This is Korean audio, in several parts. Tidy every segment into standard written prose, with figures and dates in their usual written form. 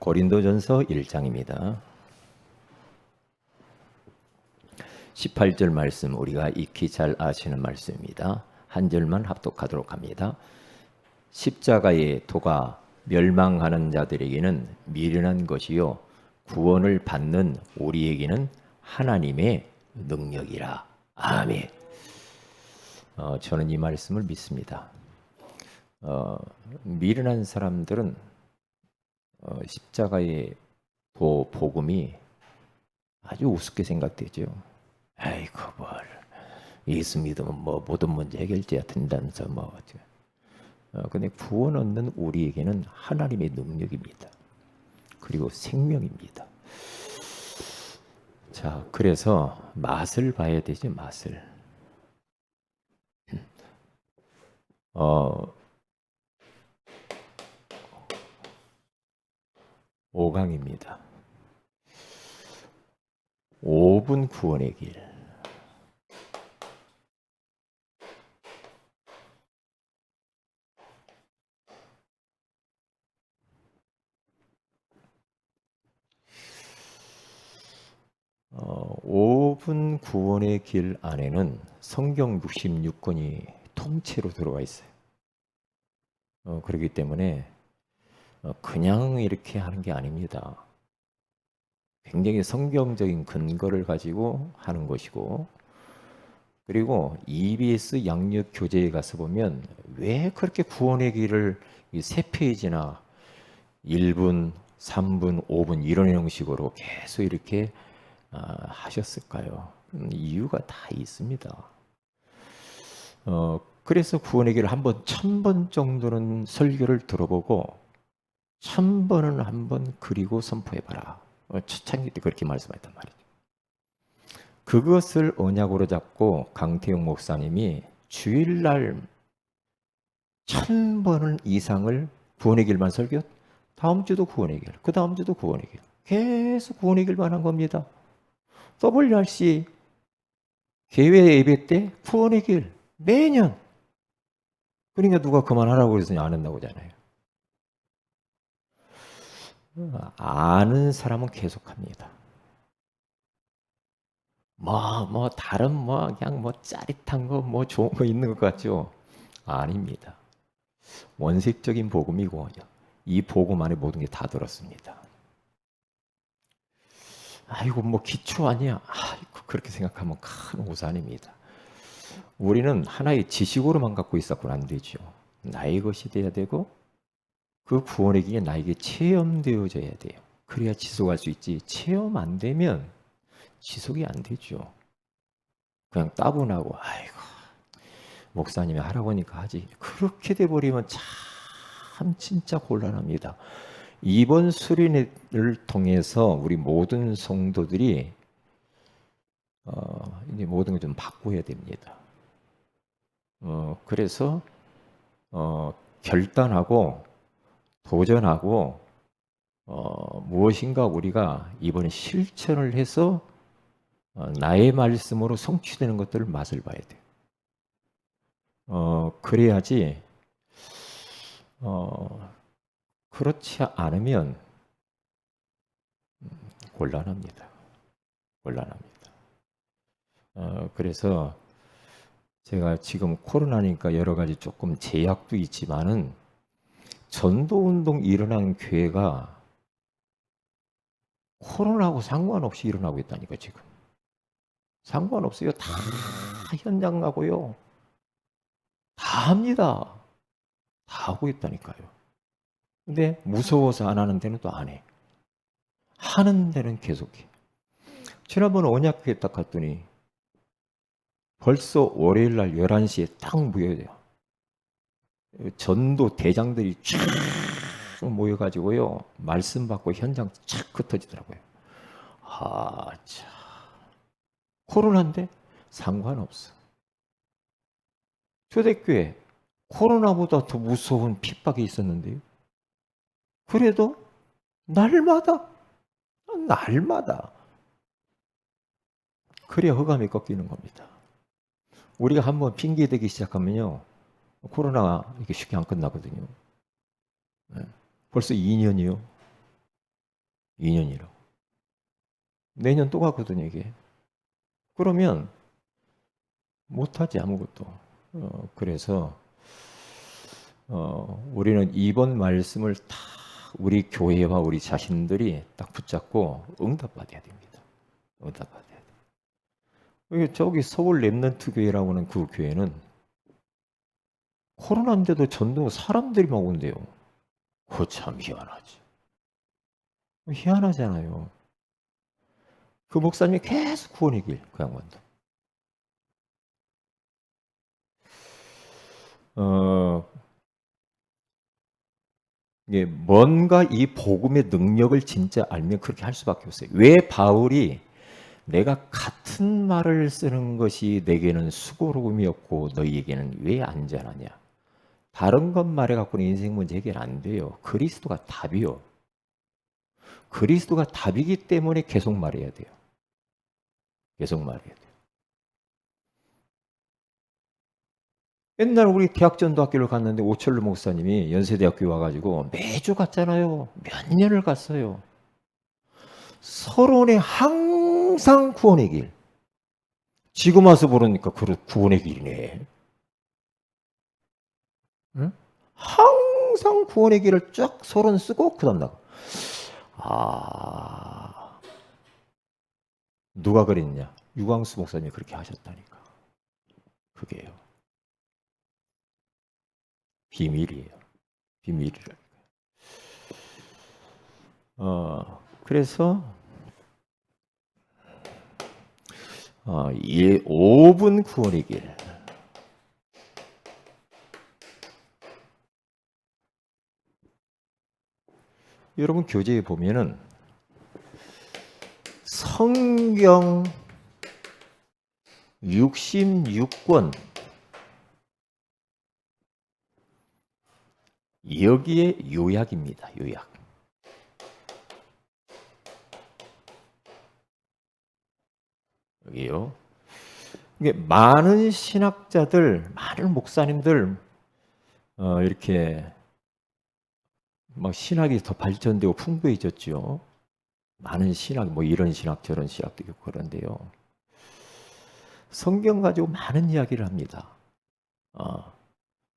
고린도전서 1장입니다. 18절 말씀 우리가 익히 잘 아시는 말씀입니다. 한 절만 합독하도록 합니다. 십자가의 도가 멸망하는 자들에게는 미련한 것이요 구원을 받는 우리에게는 하나님의 능력이라. 아멘. 저는 이 말씀을 믿습니다. 미련한 사람들은 십자가의 복음이 아주 우습게 생각되죠. 아이고 뭘 예수 믿으면 뭐 모든 문제 해결돼야 된다면서 뭐. 근데 구원 얻는 우리에게는 하나님의 능력입니다. 그리고 생명입니다. 자, 그래서 맛을 봐야 되지, 맛을. 5강입니다. 5분 구원의 길. 어, 5분 구원의 길 안에는 성경 66권이 통째로 들어가 있어요. 그렇기 때문에 그냥 이렇게 하는 게 아닙니다. 굉장히 성경적인 근거를 가지고 하는 것이고, 그리고 EBS 양육 교재에 가서 보면 왜 그렇게 구원의 길을 3페이지나 1분, 3분, 5분 이런 형식으로 계속 이렇게 하셨을까요? 이유가 다 있습니다. 그래서 구원의 길을 한번 1000번 정도는 설교를 들어보고 1000번은 한번 그리고 선포해봐라. 초창기 때 그렇게 말씀하셨단 말이죠. 그것을 언약으로 잡고 강태용 목사님이 주일날 1000번을 이상을 구원의 길만 설교, 다음 주도 구원의 길, 그 다음 주도 구원의 길, 계속 구원의 길만 한 겁니다. WRC 개회 예배 때 구원의 길 매년. 그러니까 누가 그만하라고 그래서 안 한다고 하잖아요. 아는 사람은 계속합니다. 다른 그냥 짜릿한 거 좋은 거 있는 것 같죠? 아닙니다. 원색적인 복음이고 이 복음 안에 모든 게 다 들었습니다. 아이고 기초 아니야. 아이고 그렇게 생각하면 큰 오산입니다. 우리는 하나의 지식으로만 갖고 있었고는 안 되죠. 나의 것이 돼야 되고 그 구원의 길이 나에게 체험되어져야 돼요. 그래야 지속할 수 있지. 체험 안 되면 지속이 안 되죠. 그냥 따분하고 아이고 목사님이 하라고 하니까 하지. 그렇게 돼버리면 참 진짜 곤란합니다. 이번 수련회를 통해서 우리 모든 성도들이 이제 모든 걸 좀 바꿔야 됩니다. 그래서 결단하고 도전하고 무엇인가 우리가 이번에 실천을 해서 나의 말씀으로 성취되는 것들을 맛을 봐야 돼요. 그래야지 그렇지 않으면 곤란합니다. 그래서 제가 지금 코로나니까 여러 가지 조금 제약도 있지만은 전도운동 일어난 교회가 코로나하고 상관없이 일어나고 있다니까 지금. 상관없어요. 다 현장 가고요. 다 합니다. 다 하고 있다니까요. 근데 무서워서 안 하는 데는 또 안 해. 하는 데는 계속해. 지난번 언약회에 딱 갔더니 벌써 월요일 날 11시에 딱 모여야 돼요. 전도 대장들이 쫙 모여가지고요. 말씀 받고 현장 착 흩어지더라고요. 참. 코로나인데 상관없어. 초대교회 코로나보다 더 무서운 핍박이 있었는데요. 그래도 날마다 그래야 흑암이 꺾이는 겁니다. 우리가 한번 핑계대기 시작하면요. 코로나가 이렇게 쉽게 안 끝나거든요. 벌써 2년이요. 2년이라고. 내년 또 가거든요, 이게. 그러면 못하지, 아무것도. 그래서 우리는 이번 말씀을 다 우리 교회와 우리 자신들이 딱 붙잡고 응답받아야 됩니다. 응답받아야 돼요. 저기 서울 렘넌트 교회라고 하는 그 교회는 코로나인데도 전도 사람들이 막 온대요. 그거 참 희한하지. 희한하잖아요. 그 목사님이 계속 구원의 길, 그 양반도. 이게 뭔가 이 복음의 능력을 진짜 알면 그렇게 할 수밖에 없어요. 왜 바울이 내가 같은 말을 쓰는 것이 내게는 수고로움이었고 너희에게는 왜 안전하냐? 다른 것 말해갖고는 인생 문제 해결 안 돼요. 그리스도가 답이요. 그리스도가 답이기 때문에 계속 말해야 돼요. 계속 말해야 돼요. 옛날 우리 대학전도학교를 갔는데 오철로 목사님이 연세대학교 와가지고 매주 갔잖아요. 몇 년을 갔어요. 서론에 항상 구원의 길. 지금 와서 보니까 그 구원의 길이네. 응? 항상 구원의 길을 쫙 서론 쓰고 그 다음 나가. 누가 그랬냐? 유광수 목사님이 그렇게 하셨다니까. 그게요. 비밀이에요. 비밀이라니까. 그래서 5분 구원의 길. 여러분 교재에 보면은 성경 66권 여기에 요약입니다. 요약. 여기요. 이게 많은 신학자들, 많은 목사님들 이렇게 막 신학이 더 발전되고 풍부해졌죠. 많은 신학, 뭐 이런 신학 저런 신학도 있고 그런데요. 성경 가지고 많은 이야기를 합니다.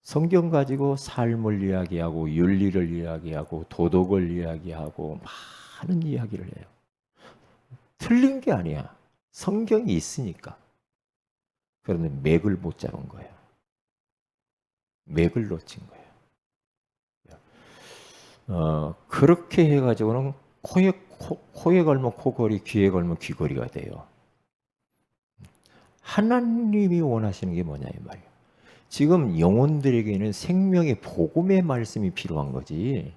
성경 가지고 삶을 이야기하고 윤리를 이야기하고 도덕을 이야기하고 많은 이야기를 해요. 틀린 게 아니야. 성경이 있으니까. 그런데 맥을 못 잡은 거예요. 맥을 놓친 거예요. 그렇게 해가지고는 코에 걸면 코걸이, 귀에 걸면 귀걸이가 돼요. 하나님이 원하시는 게 뭐냐 이 말이에요. 지금 영혼들에게는 생명의 복음의 말씀이 필요한 거지.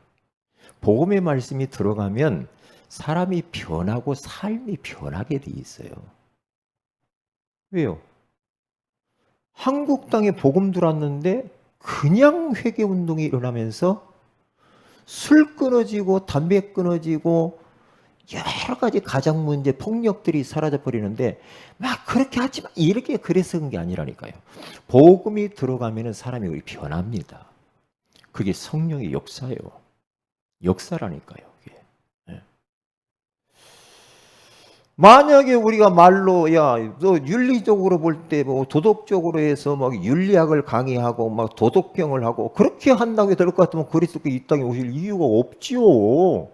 복음의 말씀이 들어가면 사람이 변하고 삶이 변하게 돼 있어요. 왜요? 한국 땅에 복음 들어왔는데 그냥 회개 운동이 일어나면서 술 끊어지고 담배 끊어지고 여러 가지 가정 문제, 폭력들이 사라져 버리는데 막 그렇게 하지 마. 이렇게 그래서 그런 게 아니라니까요. 복음이 들어가면 사람이 변합니다. 그게 성령의 역사예요. 역사라니까요. 그게. 네. 만약에 우리가 말로 너 윤리적으로 볼 때 뭐 도덕적으로 해서 막 윤리학을 강의하고 막 도덕경을 하고 그렇게 한다고 될 것 같으면 그리스도께 이 땅에 오실 이유가 없지요.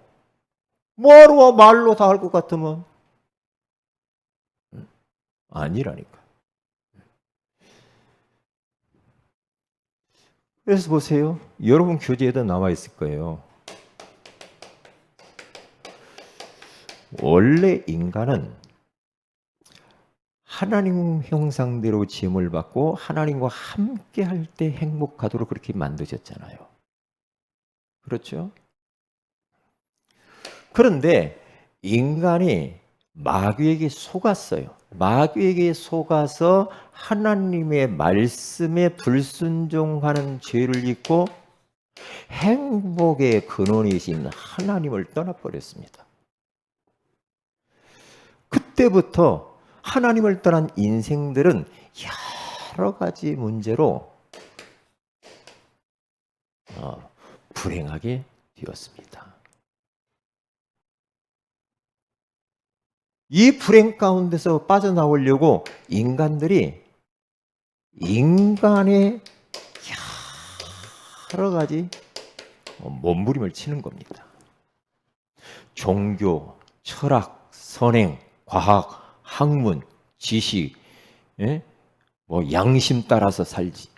뭐하러 말로 다 할 것 같으면 아니라니까. 그래서 보세요. 여러분 교재에도 나와 있을 거예요. 원래 인간은 하나님 형상대로 지음을 받고 하나님과 함께 할 때 행복하도록 그렇게 만드셨잖아요. 그렇죠? 그런데 인간이 마귀에게 속았어요. 마귀에게 속아서 하나님의 말씀에 불순종하는 죄를 짓고 행복의 근원이신 하나님을 떠나버렸습니다. 그때부터 하나님을 떠난 인생들은 여러 가지 문제로 불행하게 되었습니다. 이 불행 가운데서 빠져나오려고 인간들이 인간의 여러 가지 몸부림을 치는 겁니다. 종교, 철학, 선행, 과학, 학문, 지식, 양심 따라서 살지.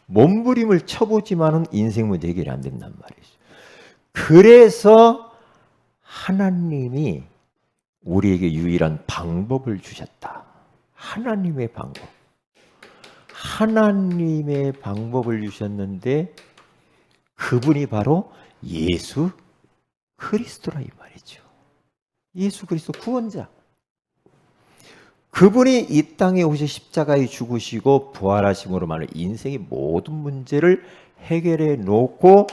몸부림을 쳐보지만은 인생 문제 해결이 안 된단 말이죠. 그래서 하나님이 우리에게 유일한 방법을 주셨다. 하나님의 방법. 하나님의 방법을 주셨는데 그분이 바로 예수 그리스도라 이 말이죠. 예수 그리스도 구원자. 그분이 이 땅에 오셔 십자가에 죽으시고 부활하심으로 말하는 인생의 모든 문제를 해결해 놓고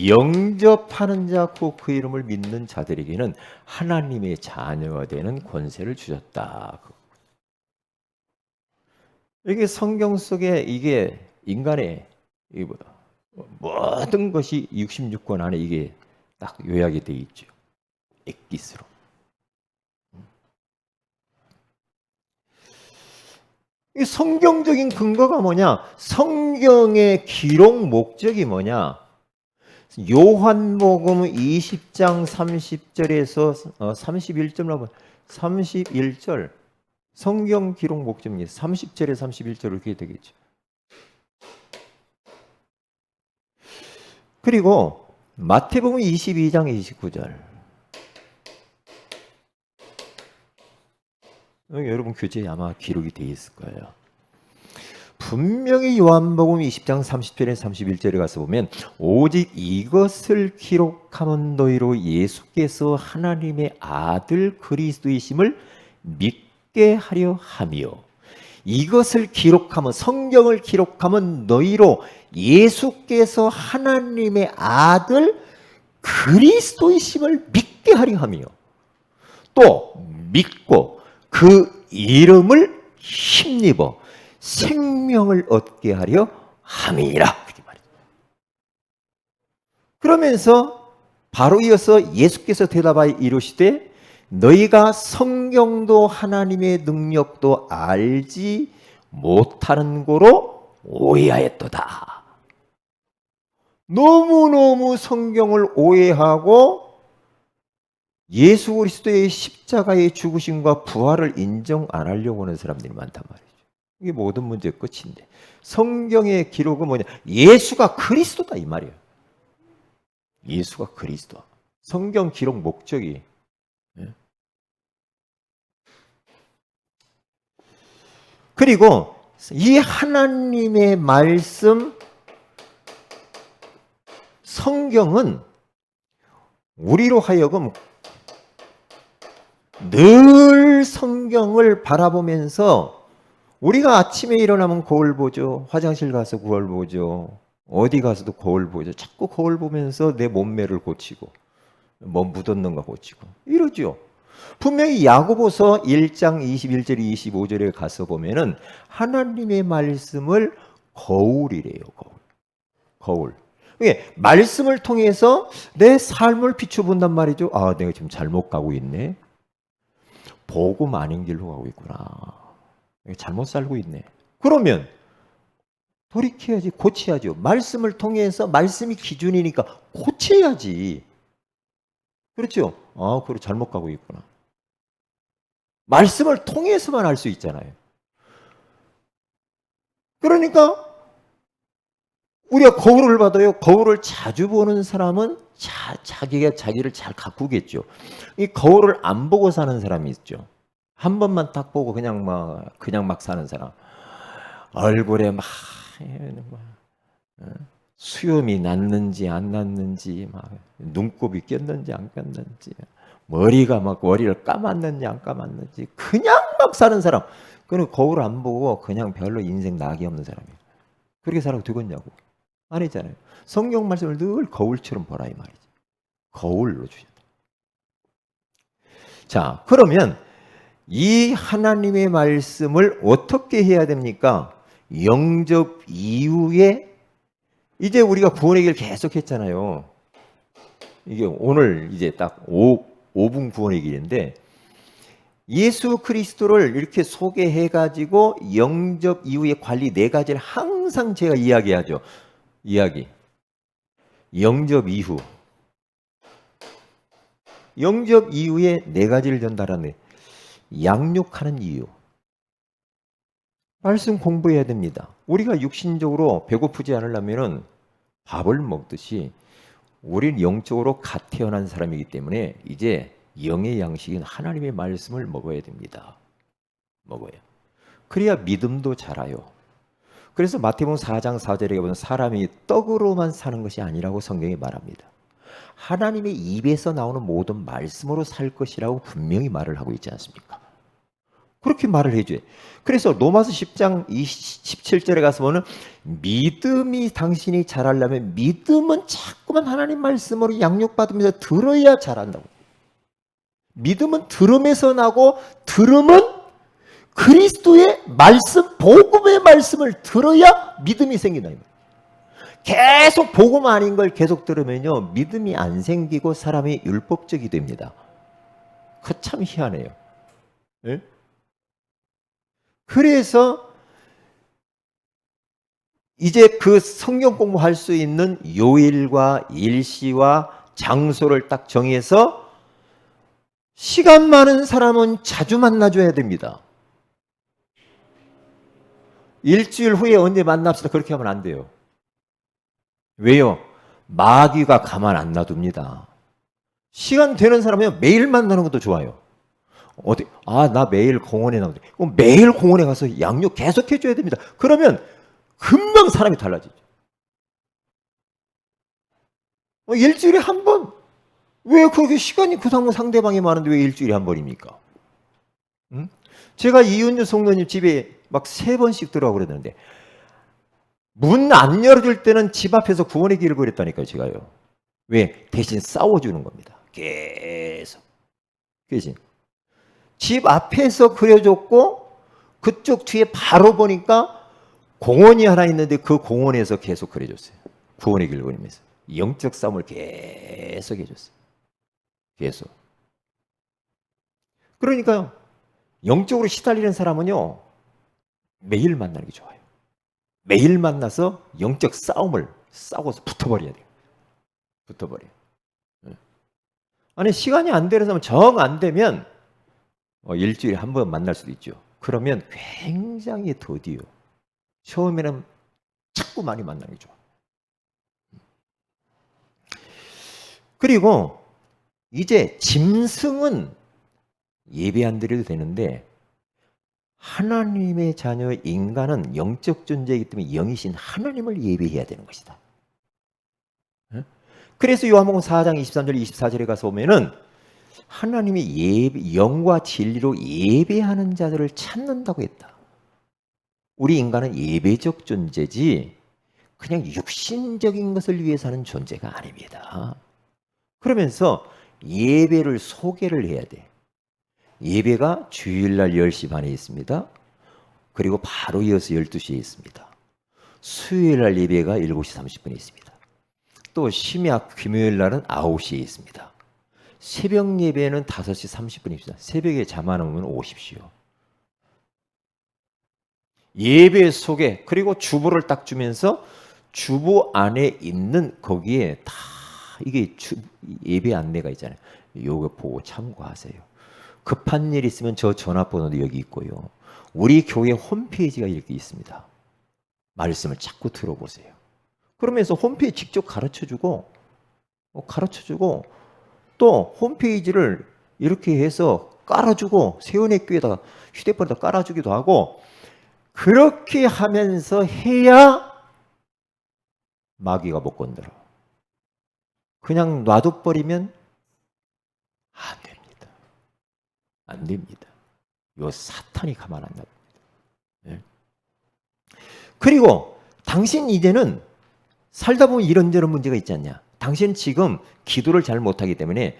영접하는 자, 그 이름을 믿는 자들에게는 하나님의 자녀가 되는 권세를 주셨다. 이게 성경 속에 이게 인간의 모든 것이 66권 안에 이게 딱 요약이 되어 있죠. 엑기스로. 이 성경적인 근거가 뭐냐? 성경의 기록 목적이 뭐냐? 요한복음 20장 30절에서 31절로 31절 성경 기록 목적입니다. 30절에 31절 이렇게 되겠죠. 그리고 마태복음 22장 29절. 여러분 교재에 아마 기록이 되어 있을 거예요. 분명히 요한복음 20장 30절에 31절에 가서 보면 오직 이것을 기록함은 너희로 예수께서 하나님의 아들 그리스도이심을 믿게 하려 하며, 이것을 기록하면, 성경을 기록하면 너희로 예수께서 하나님의 아들 그리스도이심을 믿게 하려 하며, 또 믿고 그 이름을 힘입어 생명을 얻게 하려 함이니라. 그렇게 말이죠. 그러면서 바로 이어서 예수께서 대답하여 이르시되 너희가 성경도 하나님의 능력도 알지 못하는 고로 오해하였도다. 너무너무 성경을 오해하고 예수 그리스도의 십자가의 죽으심과 부활을 인정 안 하려고 하는 사람들이 많단 말이죠. 이게 모든 문제의 끝인데, 성경의 기록은 뭐냐? 예수가 그리스도다 이 말이에요. 예수가 그리스도. 성경 기록 목적이. 그리고 이 하나님의 말씀 성경은 우리로 하여금 늘 성경을 바라보면서, 우리가 아침에 일어나면 거울 보죠. 화장실 가서 거울 보죠. 어디 가서도 거울 보죠. 자꾸 거울 보면서 내 몸매를 고치고 뭐 묻었는가 고치고 이러죠. 분명히 야고보서 1장 21절 25절에 가서 보면은 하나님의 말씀을 거울이래요. 거울. 이게 말씀을 통해서 내 삶을 비춰본단 말이죠. 아, 내가 지금 잘못 가고 있네. 복음 아닌 길로 가고 있구나. 잘못 살고 있네. 그러면 돌이켜야지, 고쳐야죠. 말씀을 통해서, 말씀이 기준이니까 고쳐야지. 그렇죠? 아, 그래, 잘못 가고 있구나. 말씀을 통해서만 알 수 있잖아요. 그러니까 우리가 거울을 봐도요, 거울을 자주 보는 사람은 자기가 자기를 잘 가꾸겠죠. 이 거울을 안 보고 사는 사람이 있죠. 한 번만 딱 보고 그냥 막 사는 사람. 얼굴에 막 수염이 났는지 안 났는지, 막 눈곱이 꼈는지 안 꼈는지, 머리를 감았는지 안 감았는지, 그냥 막 사는 사람. 그리고 거울 안 보고 그냥 별로 인생 낙이 없는 사람이에요. 그렇게 살아도 되겠냐고. 아니잖아요. 성경 말씀을 늘 거울처럼 보라 이 말이지. 거울로 주셨다. 자, 그러면 이 하나님의 말씀을 어떻게 해야 됩니까? 영접 이후에 이제 우리가 구원의 길 계속 했잖아요. 이게 오늘 이제 딱 5 5분 구원의 길인데 예수 그리스도를 이렇게 소개해가지고 영접 이후의 관리 4가지를 항상 제가 이야기하죠. 영접 이후. 영접 이후에 4가지를 전달하는 양육하는 이유. 말씀 공부해야 됩니다. 우리가 육신적으로 배고프지 않으려면 밥을 먹듯이 우리는 영적으로 갓 태어난 사람이기 때문에 이제 영의 양식인 하나님의 말씀을 먹어야 됩니다. 먹어요. 그래야 믿음도 자라요. 그래서 마태복음 4장 4절에 보면 사람이 떡으로만 사는 것이 아니라고 성경이 말합니다. 하나님의 입에서 나오는 모든 말씀으로 살 것이라고 분명히 말을 하고 있지 않습니까? 그렇게 말을 해줘요. 그래서 로마서 10장 17절에 가서 보면 믿음이 당신이 자라려면 믿음은 자꾸만 하나님 말씀으로 양육받으면서 들어야 자란다고. 믿음은 들음에서 나고 들음은 그리스도의 말씀, 복음의 말씀을 들어야 믿음이 생긴다. 계속 복음 아닌 걸 계속 들으면요 믿음이 안 생기고 사람이 율법적이 됩니다. 그 참 희한해요. 네? 그래서 이제 그 성경 공부할 수 있는 요일과 일시와 장소를 딱 정해서 시간 많은 사람은 자주 만나줘야 됩니다. 일주일 후에 언제 만납시다 그렇게 하면 안 돼요. 왜요? 마귀가 가만 안 놔둡니다. 시간 되는 사람은 매일 만나는 것도 좋아요. 어디? 나 매일 공원에 나오는데. 그럼 매일 공원에 가서 양육 계속 해줘야 됩니다. 그러면 금방 사람이 달라지죠. 일주일에 한 번. 왜 그렇게 시간이 그 상대방이 많은데 왜 일주일에 한 번입니까? 응? 제가 이은주 성도님 집에 막 3번씩 들어가고 그러는데 문 안 열어줄 때는 집 앞에서 구원의 길을 걸었다니까요, 제가요. 왜? 대신 싸워주는 겁니다. 계속. 대신. 집 앞에서 그려줬고 그쪽 뒤에 바로 보니까 공원이 하나 있는데 그 공원에서 계속 그려줬어요. 구원의 길을 걸으면서. 영적 싸움을 계속 해줬어요. 계속. 그러니까요. 영적으로 시달리는 사람은요. 매일 만나는 게 좋아요. 매일 만나서 영적 싸움을 싸워서 붙어버려야 돼요. 붙어버려요. 아니 시간이 안 되는 사람은 정 안 되면 일주일에 한 번 만날 수도 있죠. 그러면 굉장히 더디요. 처음에는 자꾸 많이 만나는 게 좋아. 그리고 이제 짐승은 예배 안 드려도 되는데 하나님의 자녀 인간은 영적 존재이기 때문에 영이신 하나님을 예배해야 되는 것이다. 그래서 요한복음 4장 23절 24절에 가서 보면은 하나님이 영과 진리로 예배하는 자들을 찾는다고 했다. 우리 인간은 예배적 존재지 그냥 육신적인 것을 위해서 하는 존재가 아닙니다. 그러면서 예배를 소개를 해야 돼. 예배가 주일날 10시 반에 있습니다. 그리고 바로 이어서 12시에 있습니다. 수요일날 예배가 7시 30분에 있습니다. 또 심야 금요일날은 9시에 있습니다. 새벽 예배는 5시 30분에 있습니다. 새벽에 잠 안 오면 오십시오. 예배 소개 그리고 주보를 딱 주면서 주보 안에 있는 거기에 다 이게 예배 안내가 있잖아요. 요거 보고 참고하세요. 급한 일 있으면 저 전화번호도 여기 있고요. 우리 교회 홈페이지가 이렇게 있습니다. 말씀을 자꾸 들어보세요. 그러면서 홈페이지 직접 가르쳐주고 또 홈페이지를 이렇게 해서 깔아주고 세운의 교회에다가 휴대폰에다 깔아주기도 하고 그렇게 하면서 해야 마귀가 못 건드려. 그냥 놔둬버리면 안 됩니다. 안 됩니다. 요 사탄이 가만 안 놔둡니다. 네. 그리고 당신 이제는 살다 보면 이런저런 문제가 있지 않냐. 당신 지금 기도를 잘 못하기 때문에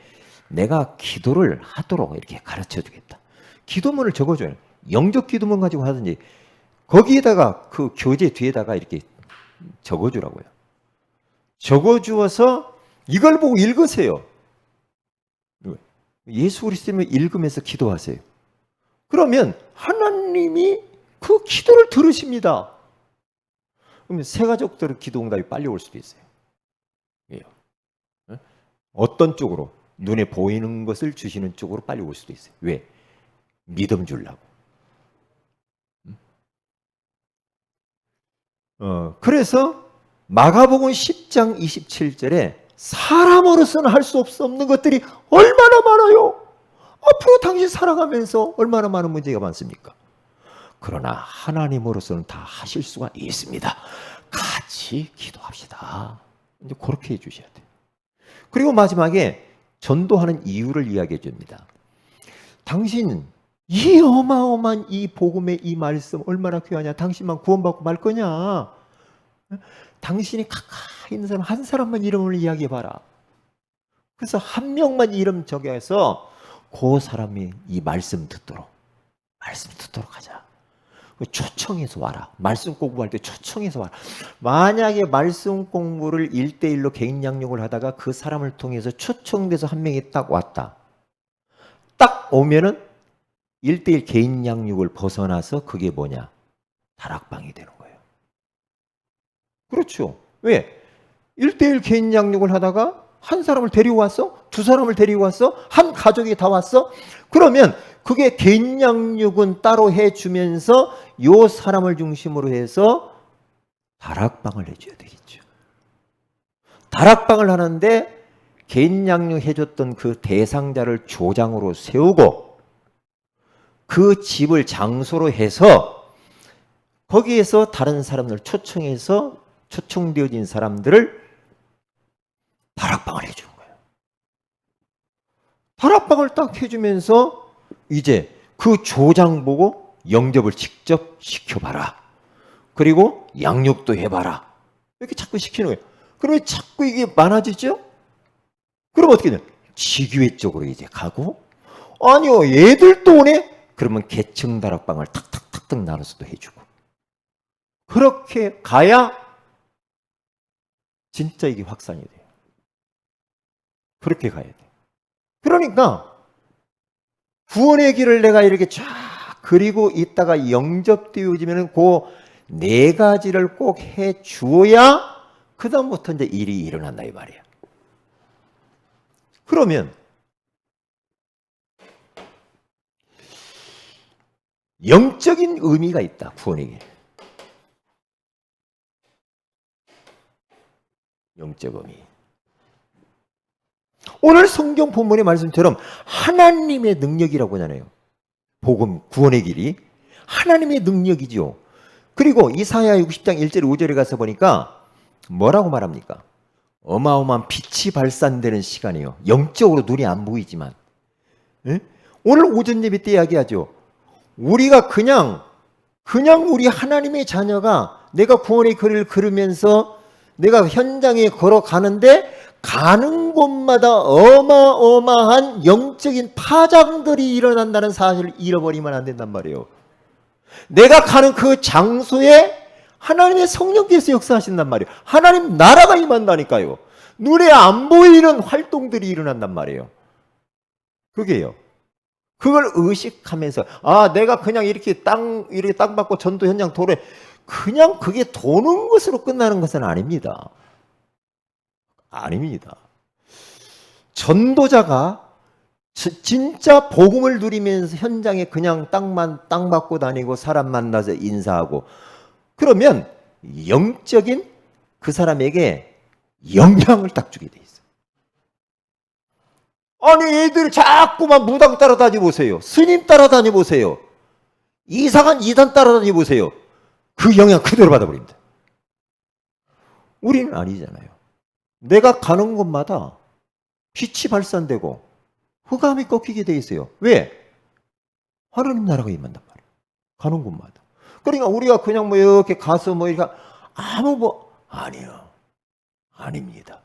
내가 기도를 하도록 이렇게 가르쳐 주겠다. 기도문을 적어줘요. 영적 기도문 가지고 하든지 거기에다가 그 교재 뒤에다가 이렇게 적어주라고요. 적어주어서 이걸 보고 읽으세요. 예수 그리스도를 읽으면서 기도하세요. 그러면 하나님이 그 기도를 들으십니다. 그러면 새 가족들은 기도 응답이 빨리 올 수도 있어요. 왜요? 어떤 쪽으로? 눈에 보이는 것을 주시는 쪽으로 빨리 올 수도 있어요. 왜? 믿음 주려고. 그래서 마가복음 10장 27절에 사람으로서는 할 수 없는 것들이 얼마나 많아요. 앞으로 당신 살아가면서 얼마나 많은 문제가 많습니까? 그러나 하나님으로서는 다 하실 수가 있습니다. 같이 기도합시다. 이제 그렇게 해주셔야 돼요. 그리고 마지막에 전도하는 이유를 이야기해 줍니다. 당신 이 어마어마한 이 복음의 이 말씀 얼마나 귀하냐. 당신만 구원받고 말 거냐. 당신이 가까이 있는 사람 한 사람만 이름을 이야기해 봐라. 그래서 한 명만 이름 적용해서 그 사람이 이 말씀 듣도록 하자. 초청해서 와라. 말씀 공부할 때 초청해서 와라. 만약에 말씀 공부를 1대1로 개인 양육을 하다가 그 사람을 통해서 초청돼서 한 명이 딱 왔다. 딱 오면은 1대1 개인 양육을 벗어나서 그게 뭐냐? 다락방이 되는 거예요. 그렇죠. 왜? 1대1 개인 양육을 하다가 한 사람을 데리고 왔어? 두 사람을 데리고 왔어? 한 가족이 다 왔어? 그러면 그게 개인 양육은 따로 해주면서 요 사람을 중심으로 해서 다락방을 해줘야 되겠죠. 다락방을 하는데 개인 양육 해줬던 그 대상자를 조장으로 세우고 그 집을 장소로 해서 거기에서 다른 사람들 초청해서 초청되어진 사람들을 다락방을 해주는 거예요. 다락방을 딱 해주면서 이제 그 조장 보고 영접을 직접 시켜봐라. 그리고 양육도 해봐라. 이렇게 자꾸 시키는 거예요. 그러면 자꾸 이게 많아지죠? 그럼 어떻게 돼요? 지교회 쪽으로 이제 가고, 아니요, 얘들도 오네? 그러면 계층 다락방을 탁탁탁탁 나눠서도 해주고. 그렇게 가야 진짜 이게 확산이 돼요. 그렇게 가야 돼요. 그러니까 구원의 길을 내가 이렇게 쫙 그리고 있다가 영접되어지면 그 네 가지를 꼭 해 주어야 그 다음부터 이제 일이 일어난다 이 말이야. 그러면 영적인 의미가 있다. 구원의 길. 영적 의미. 오늘 성경 본문의 말씀처럼 하나님의 능력이라고 하잖아요. 복음, 구원의 길이 하나님의 능력이죠. 그리고 이사야 60장 1절 5절에 가서 보니까 뭐라고 말합니까? 어마어마한 빛이 발산되는 시간이에요. 영적으로 눈이 안 보이지만. 에? 오늘 오전 예배 때 이야기하죠. 우리가 그냥 우리 하나님의 자녀가 내가 구원의 길을 걸으면서 내가 현장에 걸어가는데 가는 곳마다 어마어마한 영적인 파장들이 일어난다는 사실을 잃어버리면 안 된단 말이에요. 내가 가는 그 장소에 하나님의 성령께서 역사하신단 말이에요. 하나님 나라가 임한다니까요. 눈에 안 보이는 활동들이 일어난단 말이에요. 그게요. 그걸 의식하면서 내가 그냥 이렇게 땅 받고 전도 현장 도래 그냥 그게 도는 것으로 끝나는 것은 아닙니다. 아닙니다. 전도자가 진짜 복음을 누리면서 현장에 그냥 땅 받고 다니고 사람 만나서 인사하고 그러면 영적인 그 사람에게 영향을 딱 주게 돼 있어요. 아니 애들 자꾸만 무당 따라다니 보세요. 스님 따라다니 보세요. 이상한 이단 따라다니 보세요. 그 영향 그대로 받아버립니다. 우리는 아니잖아요. 내가 가는 곳마다 빛이 발산되고 흑암이 꺾이게 돼 있어요. 왜? 하나님 나라가 임한단 말이에요. 가는 곳마다. 그러니까 우리가 그냥 이렇게 가서 이렇게 아니요. 아닙니다.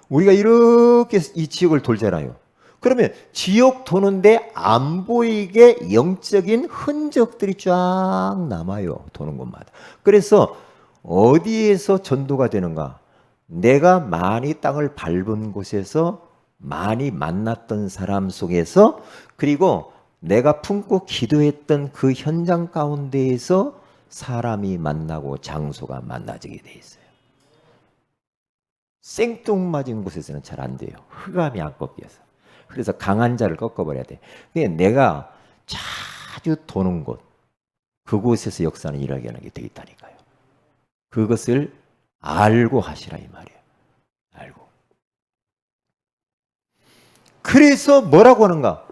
우리가 이렇게 이 지역을 돌잖아요. 그러면 지역 도는데 안 보이게 영적인 흔적들이 쫙 남아요. 도는 곳마다. 그래서 어디에서 전도가 되는가? 내가 많이 땅을 밟은 곳에서 많이 만났던 사람 속에서, 그리고 내가 품고 기도했던 그 현장 가운데에서 사람이 만나고 장소가 만나지게 돼 있어요. 생뚱맞은 곳에서는 잘 안 돼요. 흑암이 안 꺾여서. 그래서 강한 자를 꺾어버려야 돼. 내가 자주 도는 곳, 그곳에서 역사는 일어나게 돼 있다니까요. 그것을 알고 하시라 이 말이에요. 알고. 그래서 뭐라고 하는가?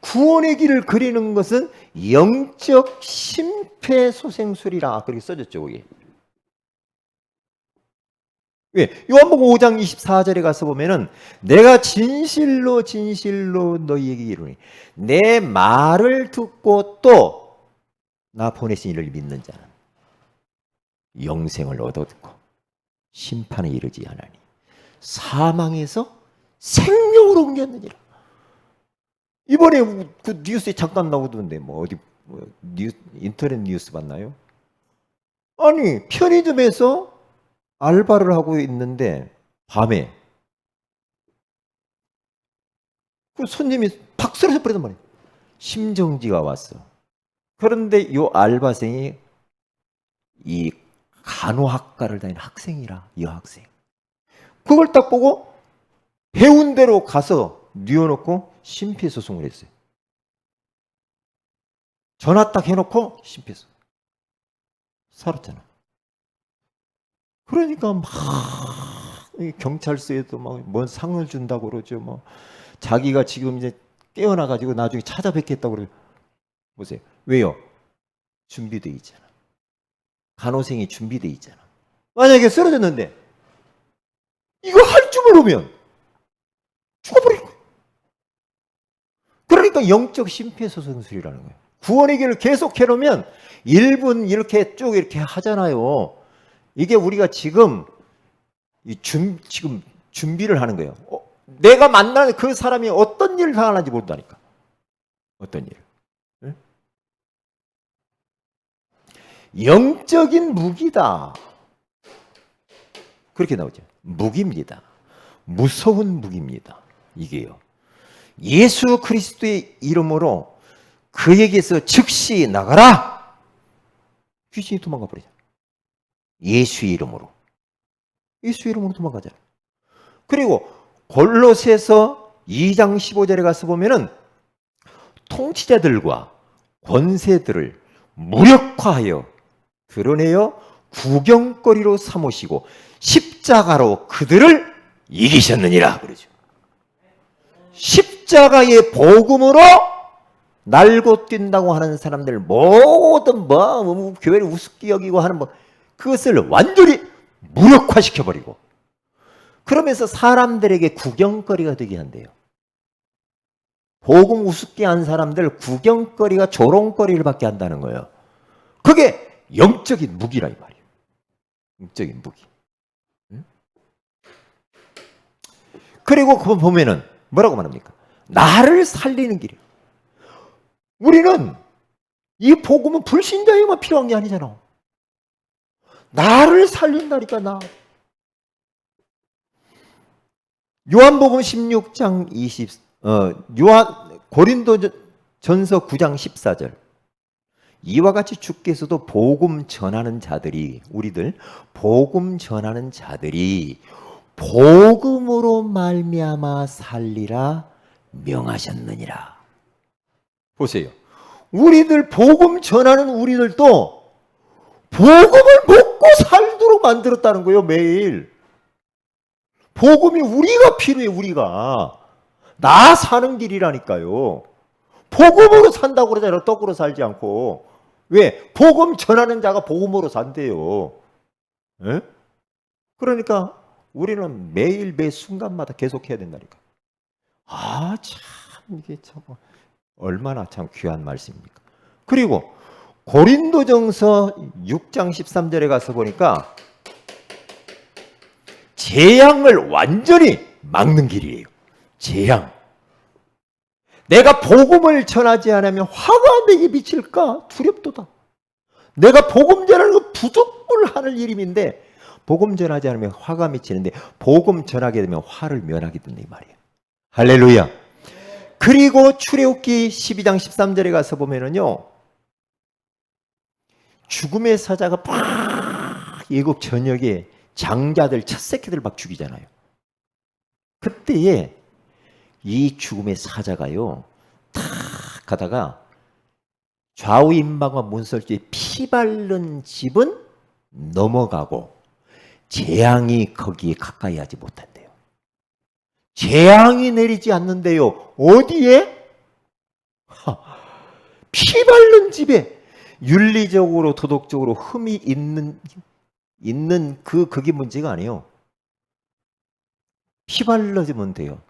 구원의 길을 그리는 것은 영적 심폐소생술이라 그렇게 써졌죠. 거기. 왜? 요한복음 5장 24절에 가서 보면은 내가 진실로 진실로 너희에게 이르노니 내 말을 듣고 또 나 보내신 이를 믿는 자는 영생을 얻었고 심판에 이르지 않으니 사망에서 생명으로 옮겼느니라. 이번에 그 뉴스에 잠깐 나오던데 뭐 어디 인터넷 뉴스 봤나요? 아니 편의점에서 알바를 하고 있는데 밤에 그 손님이 팍 쓰러져 버리단 말이에요. 심정지가 왔어. 그런데 이 알바생이 이 간호학과를 다니는 학생이라, 여학생. 그걸 딱 보고 배운 대로 가서 뉘어놓고 심폐소생을 했어요. 전화 딱 해놓고 심폐소생. 살았잖아. 그러니까 막 경찰서에도 막 뭔 상을 준다고 그러죠. 뭐 자기가 지금 이제 깨어나가지고 나중에 찾아뵙겠다고 그러죠. 보세요. 왜요? 준비돼 있잖아. 간호생이 준비돼 있잖아. 만약에 쓰러졌는데 이거 할 줄 모르면 죽어버릴 거예요. 그러니까 영적 심폐소생술이라는 거예요. 구원의 길을 계속 해놓으면 1분 이렇게 쭉 이렇게 하잖아요. 이게 우리가 지금 지금 준비를 하는 거예요. 내가 만나는 그 사람이 어떤 일을 당하는지 모른다니까. 어떤 일. 네? 영적인 무기다. 그렇게 나오죠. 무기입니다. 무서운 무기입니다. 이게요. 예수 그리스도의 이름으로 그에게서 즉시 나가라. 귀신이 도망가 버리죠. 예수의 이름으로. 예수의 이름으로 도망가잖아요. 그리고 골로새서 2장 15절에 가서 보면은 통치자들과 권세들을 무력화하여 드러내어 구경거리로 삼으시고 십자가로 그들을 이기셨느니라 그러죠. 십자가의 복음으로 날고 뛴다고 하는 사람들 모든 교회를 우습게 여기고 하는 그것을 완전히 무력화시켜버리고 그러면서 사람들에게 구경거리가 되게 한대요. 복음 우습게 한 사람들 구경거리가 조롱거리를 받게 한다는 거예요. 그게 영적인 무기라 이 말이에요. 영적인 무기. 그리고 그거 보면은 뭐라고 말합니까? 나를 살리는 길이에요. 우리는 이 복음은 불신자에만 필요한 게 아니잖아. 나를 살린다니까 나. 요한복음 16장 고린도전서 9장 14절. 이와 같이 주께서도 복음 전하는 자들이 우리들 복음 전하는 자들이 복음으로 말미암아 살리라 명하셨느니라. 보세요. 우리들 복음 전하는 우리들도 복음을 먹고 살도록 만들었다는 거예요. 매일. 복음이 우리가 필요해. 우리가. 나 사는 길이라니까요. 복음으로 산다고 그러잖아요. 떡으로 살지 않고. 왜? 복음 전하는 자가 복음으로 산대요. 에? 그러니까 우리는 매일 매 순간마다 계속 해야 된다니까. 아, 참 이게 참 얼마나 참 귀한 말씀입니까? 그리고 고린도전서 6장 13절에 가서 보니까 재앙을 완전히 막는 길이에요. 재앙. 내가 복음을 전하지 않으면 화가 내게 미칠까 두렵도다. 내가 복음 전하는 건 부족을 하는 일임인데 복음 전하지 않으면 화가 미치는데 복음 전하게 되면 화를 면하게 된다 이 말이에요. 할렐루야. 그리고 출애굽기 12장 13절에 가서 보면은요, 죽음의 사자가 팍 예굽 전역에 장자들 첫 새끼들 막 죽이잖아요. 그때에 이 죽음의 사자가요 탁 가다가 좌우 임방과 문설주에 피 바른 집은 넘어가고 재앙이 거기에 가까이 하지 못한대요. 재앙이 내리지 않는데요. 어디에? 피 바른 집에. 윤리적으로 도덕적으로 흠이 있는 그게 문제가 아니에요. 피 발라지면 돼요.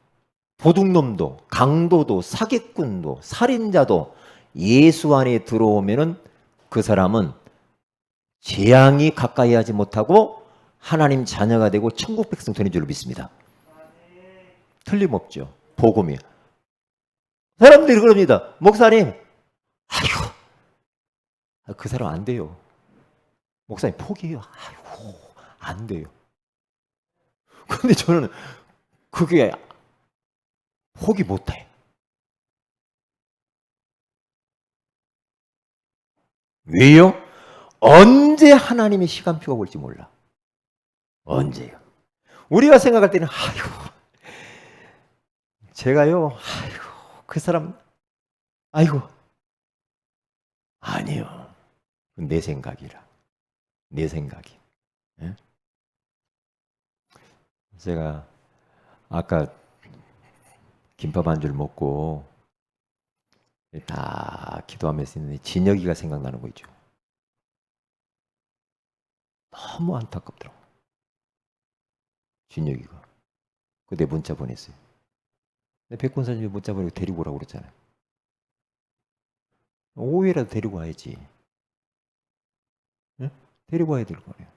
도둑놈도 강도도 사기꾼도 살인자도 예수 안에 들어오면은 그 사람은 재앙이 가까이 하지 못하고 하나님 자녀가 되고 천국 백성 되는 줄로 믿습니다. 틀림없죠. 복음이. 사람들이 그럽니다. 목사님, 아이고, 그 사람 안 돼요. 목사님 포기해요. 아이고, 안 돼요. 근데 저는 그게 포기 못해. 왜요? 언제 하나님의 시간표가 올지 몰라. 언제요? 우리가 생각할 때는 아이고, 제가요, 아이고, 그 사람, 아이고, 아니요. 내 생각이라. 내 생각이. 예? 제가 아까 김밥 한 줄 먹고 다 기도하면서 있는데 진혁이가 생각나는 거 있죠. 너무 안타깝더라고. 진혁이가. 내 문자 보냈어요. 백권사님이 문자 보내고 데리고 오라고 그랬잖아요. 5회라도 데리고 와야지. 응? 데리고 와야 될 거예요.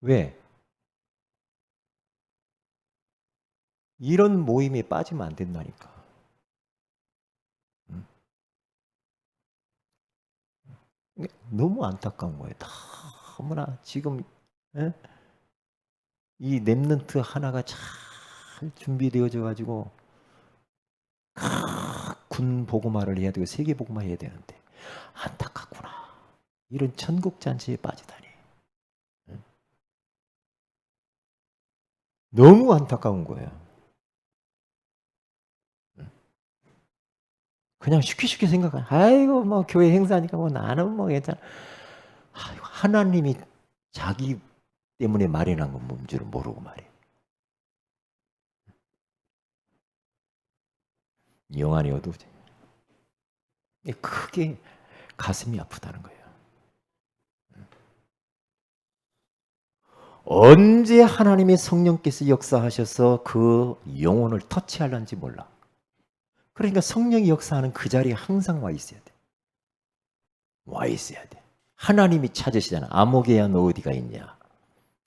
왜? 이런 모임에 빠지면 안 된다니까. 응? 너무 안타까운 거예요. 너무나 지금 이 랩런트 하나가 잘 준비되어져 가지고 군 복음화를 해야 되고 세계 복음화 해야 되는데 안타깝구나. 이런 천국 잔치에 빠지다니. 너무 안타까운 거예요. 그냥 쉽게 생각하면 아이고 뭐 교회 행사니까 뭐 나는 뭐 괜찮아. 아이고, 하나님이 자기 때문에 마련한 건 뭔 줄 모르고 말이에요. 영안이 어두워져. 크게 가슴이 아프다는 거예요. 언제 하나님의 성령께서 역사하셔서 그 영혼을 터치하려는지 몰라. 그러니까 성령이 역사하는 그 자리에 항상 와 있어야 돼. 와 있어야 돼. 하나님이 찾으시잖아. 아모개야 너 어디가 있냐.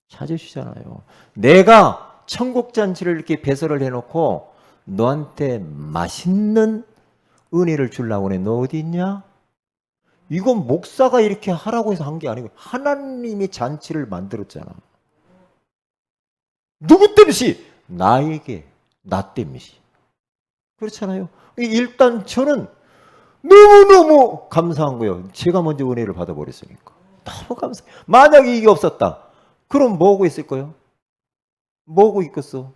찾으시잖아요. 내가 천국잔치를 이렇게 배설을 해놓고 너한테 맛있는 은혜를 주려고 해. 너 어디 있냐? 이건 목사가 이렇게 하라고 해서 한 게 아니고 하나님이 잔치를 만들었잖아. 누구 때문이지? 나에게, 나 때문이지. 그렇잖아요. 일단 저는 너무너무 감사한 거예요. 제가 먼저 은혜를 받아버렸으니까. 너무 감사해요. 만약에 이게 없었다. 그럼 뭐 하고 있을 거예요? 뭐 하고 있겠어?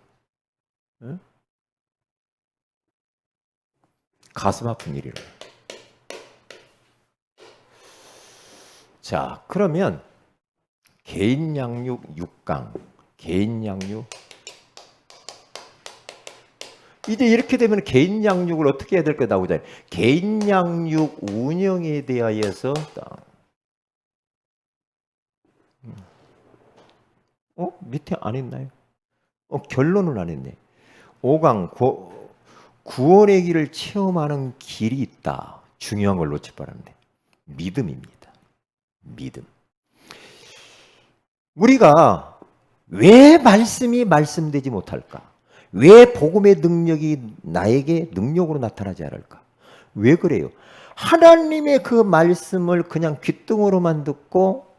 네? 가슴 아픈 일이래요. 자, 그러면 개인 양육 6강, 개인 양육. 이제 이렇게 되면 개인 양육을 어떻게 해야 될까 나오잖아요. 개인 양육 운영에 대하여서 밑에 안 했나요? 결론은 안 했네. 5강 구원의 길을 체험하는 길이 있다. 중요한 걸 놓칠 뻔했는데 믿음입니다. 믿음. 우리가 왜 말씀이 말씀되지 못할까? 왜 복음의 능력이 나에게 능력으로 나타나지 않을까? 왜 그래요? 하나님의 그 말씀을 그냥 귓등으로만 듣고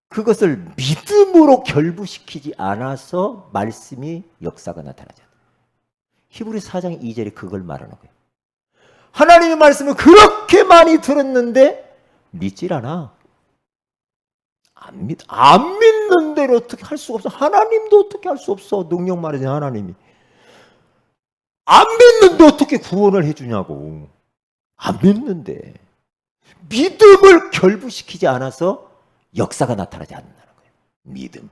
그것을 믿음으로 결부시키지 않아서 말씀이 역사가 나타나잖아요. 히브리 4장 2절에 그걸 말하는 거예요. 하나님의 말씀을 그렇게 많이 들었는데 믿질 않아. 안 믿는 대로 어떻게 할 수가 없어. 하나님도 어떻게 할 수 없어. 능력 말이지 하나님이. 안 믿는데 어떻게 구원을 해주냐고. 안 믿는데. 믿음을 결부시키지 않아서 역사가 나타나지 않는다는 거예요. 믿음.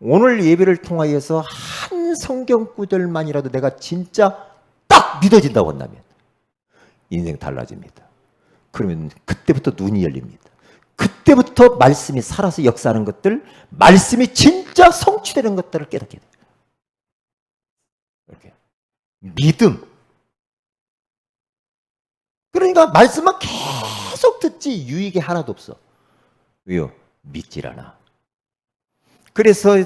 오늘 예배를 통하여서 한 성경 구절만이라도 내가 진짜 딱 믿어진다고 한다면 인생 달라집니다. 그러면 그때부터 눈이 열립니다. 그때부터 말씀이 살아서 역사하는 것들, 말씀이 진짜 성취되는 것들을 깨닫게 돼요. 이렇게 믿음. 그러니까 말씀만 계속 듣지 유익이 하나도 없어. 왜요? 믿질 않아. 그래서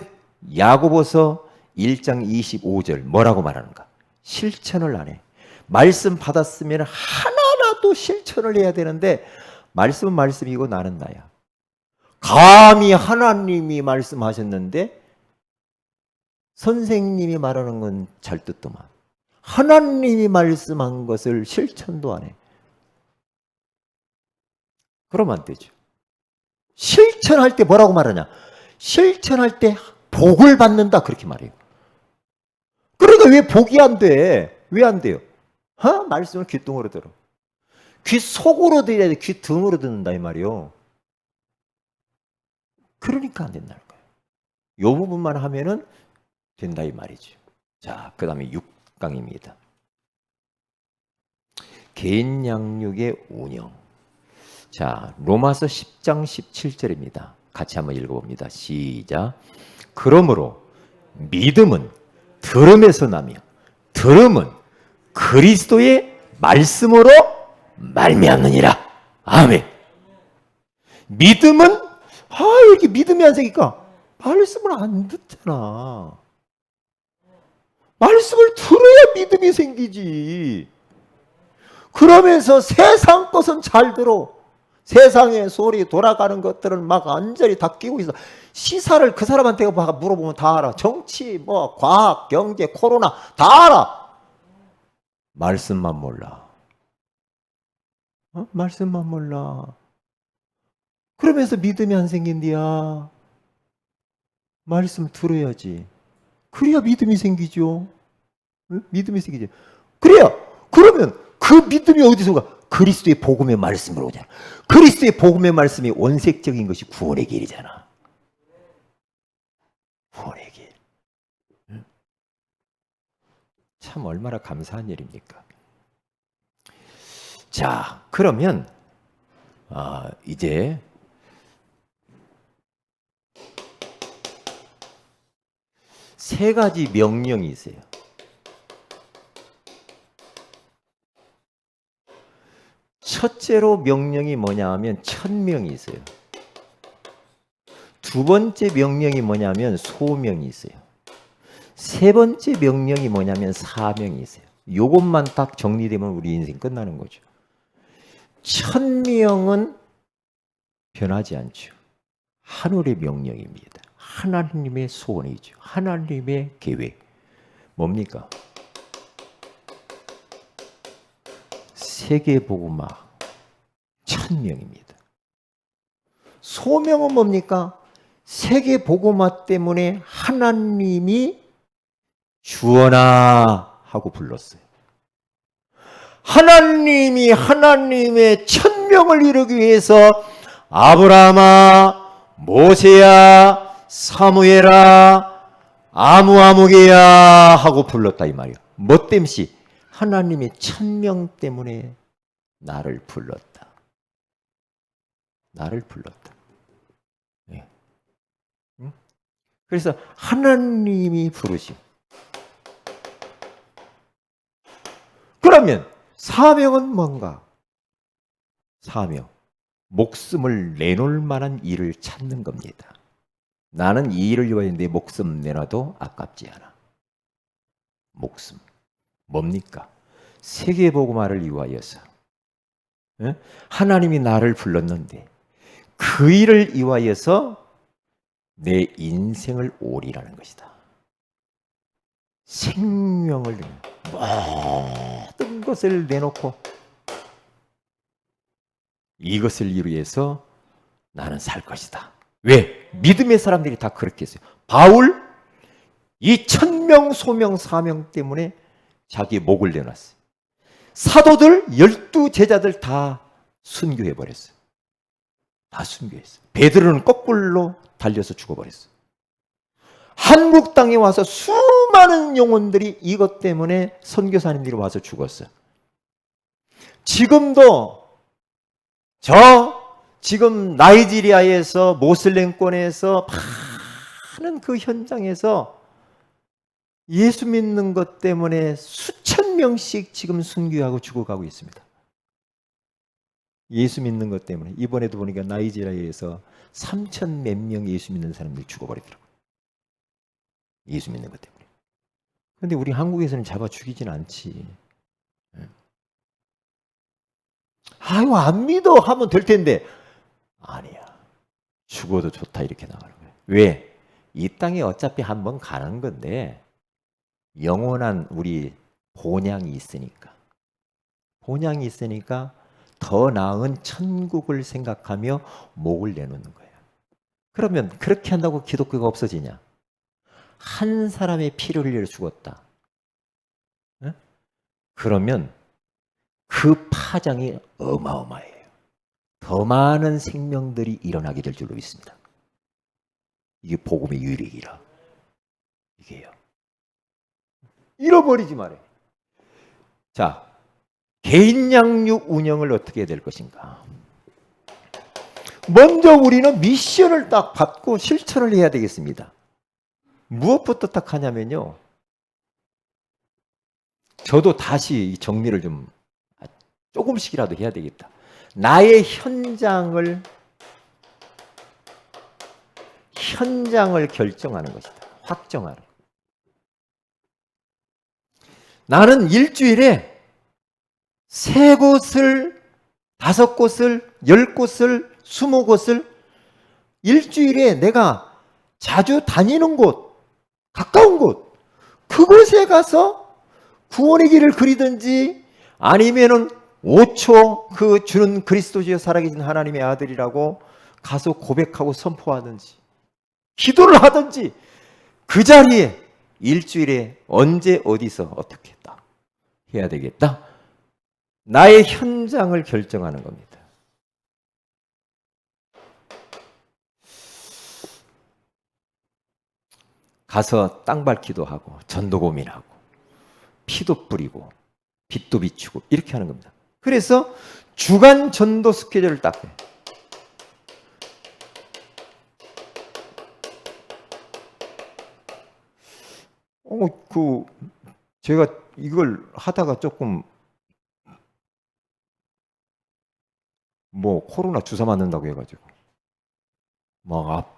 야고보서 1장 25절 뭐라고 말하는가? 실천을 안 해. 말씀 받았으면 하나라도 실천을 해야 되는데 말씀은 말씀이고 나는 나야. 감히 하나님이 말씀하셨는데 선생님이 말하는 건 잘 듣더만 하나님이 말씀한 것을 실천도 안 해. 그러면 안 되죠. 실천할 때 뭐라고 말하냐? 실천할 때 복을 받는다 그렇게 말해요. 그러니까 왜 복이 안 돼? 왜 안 돼요? 말씀을 귓등으로 들어. 귀 속으로 들어야 돼. 귀 등으로 듣는다 이 말이요. 그러니까 안 된다는 거예요. 이 부분만 하면은 된다 이 말이죠. 자, 그 다음에 6강입니다. 개인 양육의 운영. 자, 로마서 10장 17절입니다. 같이 한번 읽어봅니다. 시작. 그러므로 믿음은 들음에서 나며 들음은 그리스도의 말씀으로 말미암느니라. 아멘. 믿음은 이렇게 믿음이 안 생기니까 말씀을 안 듣잖아. 말씀을 들어야 믿음이 생기지. 그러면서 세상 것은 잘 들어. 세상의 소리 돌아가는 것들은 막 완전히 다 끼고 있어. 시사를 그 사람한테 물어보면 다 알아. 정치, 과학, 경제, 코로나 다 알아. 말씀만 몰라. 말씀만 몰라. 그러면서 믿음이 안 생긴디야. 말씀 들어야지. 그래야 믿음이 생기죠. 믿음이 생기죠. 그러면 그 믿음이 어디서 가? 그리스도의 복음의 말씀으로 오잖아. 그리스도의 복음의 말씀이 원색적인 것이 구원의 길이잖아. 구원의 길. 참 얼마나 감사한 일입니까? 자, 그러면 이제 세 가지 명령이 있어요. 첫째로 명령이 뭐냐 하면 천명이 있어요. 두 번째 명령이 뭐냐면 소명이 있어요. 세 번째 명령이 뭐냐면 사명이 있어요. 요것만 딱 정리되면 우리 인생 끝나는 거죠. 천명은 변하지 않죠. 하늘의 명령입니다. 하나님의 소원이죠. 하나님의 계획. 뭡니까? 세계복음화 천명입니다. 소명은 뭡니까? 세계복음화 때문에 하나님이 주어나 하고 불렀어요. 하나님이 하나님의 천명을 이루기 위해서 아브라함아, 모세야, 사무엘아, 아무아무개야 하고 불렀다 이 말이에요. 뭐 때문에? 하나님의 천명 때문에 나를 불렀다. 나를 불렀다. 네. 그래서 하나님이 부르심. 그러면 사명은 뭔가? 사명. 목숨을 내놓을 만한 일을 찾는 겁니다. 나는 이 일을 위하여 내 목숨 내놔도 아깝지 않아. 목숨. 뭡니까? 세계복음화를 위하여서 하나님이 나를 불렀는데 그 일을 위하여서 내 인생을 올리라는 것이다. 생명을 모든 것을 내놓고 이것을 위해서 나는 살 것이다. 왜? 믿음의 사람들이 다 그렇게 했어요. 바울 이 천명 소명 사명 때문에 자기 목을 내놨어요. 사도들 12제자들 다 순교해버렸어요. 다 순교했어요. 베드로는 거꾸로 달려서 죽어버렸어요. 한국 땅에 와서 수많은 영혼들이 이것 때문에 선교사님들이 와서 죽었어요. 지금도 지금 나이지리아에서 모슬렘권에서 많은 그 현장에서 예수 믿는 것 때문에 수천 명씩 지금 순교하고 죽어가고 있습니다. 예수 믿는 것 때문에. 이번에도 보니까 나이지리아에서 3천 몇 명 예수 믿는 사람들이 죽어버리더라고요. 예수 믿는 것 때문에. 그런데 우리 한국에서는 잡아 죽이진 않지. 아유, 안 믿어 하면 될 텐데. 아니야. 죽어도 좋다 이렇게 나가는 거예요. 왜? 이 땅에 어차피 한번 가는 건데 영원한 우리 본향이 있으니까. 본향이 있으니까 더 나은 천국을 생각하며 목을 내놓는 거예요. 그러면 그렇게 한다고 기독교가 없어지냐? 한 사람의 피를 흘려 죽었다. 네? 그러면 그 파장이 어마어마해요. 더 많은 생명들이 일어나게 될 줄로 믿습니다. 이게 복음의 유익이라. 이게요. 잃어버리지 말아요. 자, 개인 양육 운영을 어떻게 해야 될 것인가? 먼저 우리는 미션을 딱 받고 실천을 해야 되겠습니다. 무엇부터 딱 하냐면요. 저도 다시 정리를 좀 조금씩이라도 해야 되겠다. 나의 현장을 결정하는 것이다. 확정하는. 나는 일주일에 3곳을, 5곳을, 10곳을, 20곳을 일주일에 내가 자주 다니는 곳, 가까운 곳, 그곳에 가서 구원의 길을 그리든지 아니면은 5초 그 주는 그리스도시여 살아계신 하나님의 아들이라고 가서 고백하고 선포하든지 기도를 하든지 그 자리에 일주일에 언제 어디서 어떻게 했다 해야 되겠다. 나의 현장을 결정하는 겁니다. 가서 땅 밟기도 하고 전도 고민하고 피도 뿌리고 빛도 비추고 이렇게 하는 겁니다. 그래서 주간 전도 스케줄을 딱 해. 제가 이걸 하다가 조금 코로나 주사 맞는다고 해가지고 막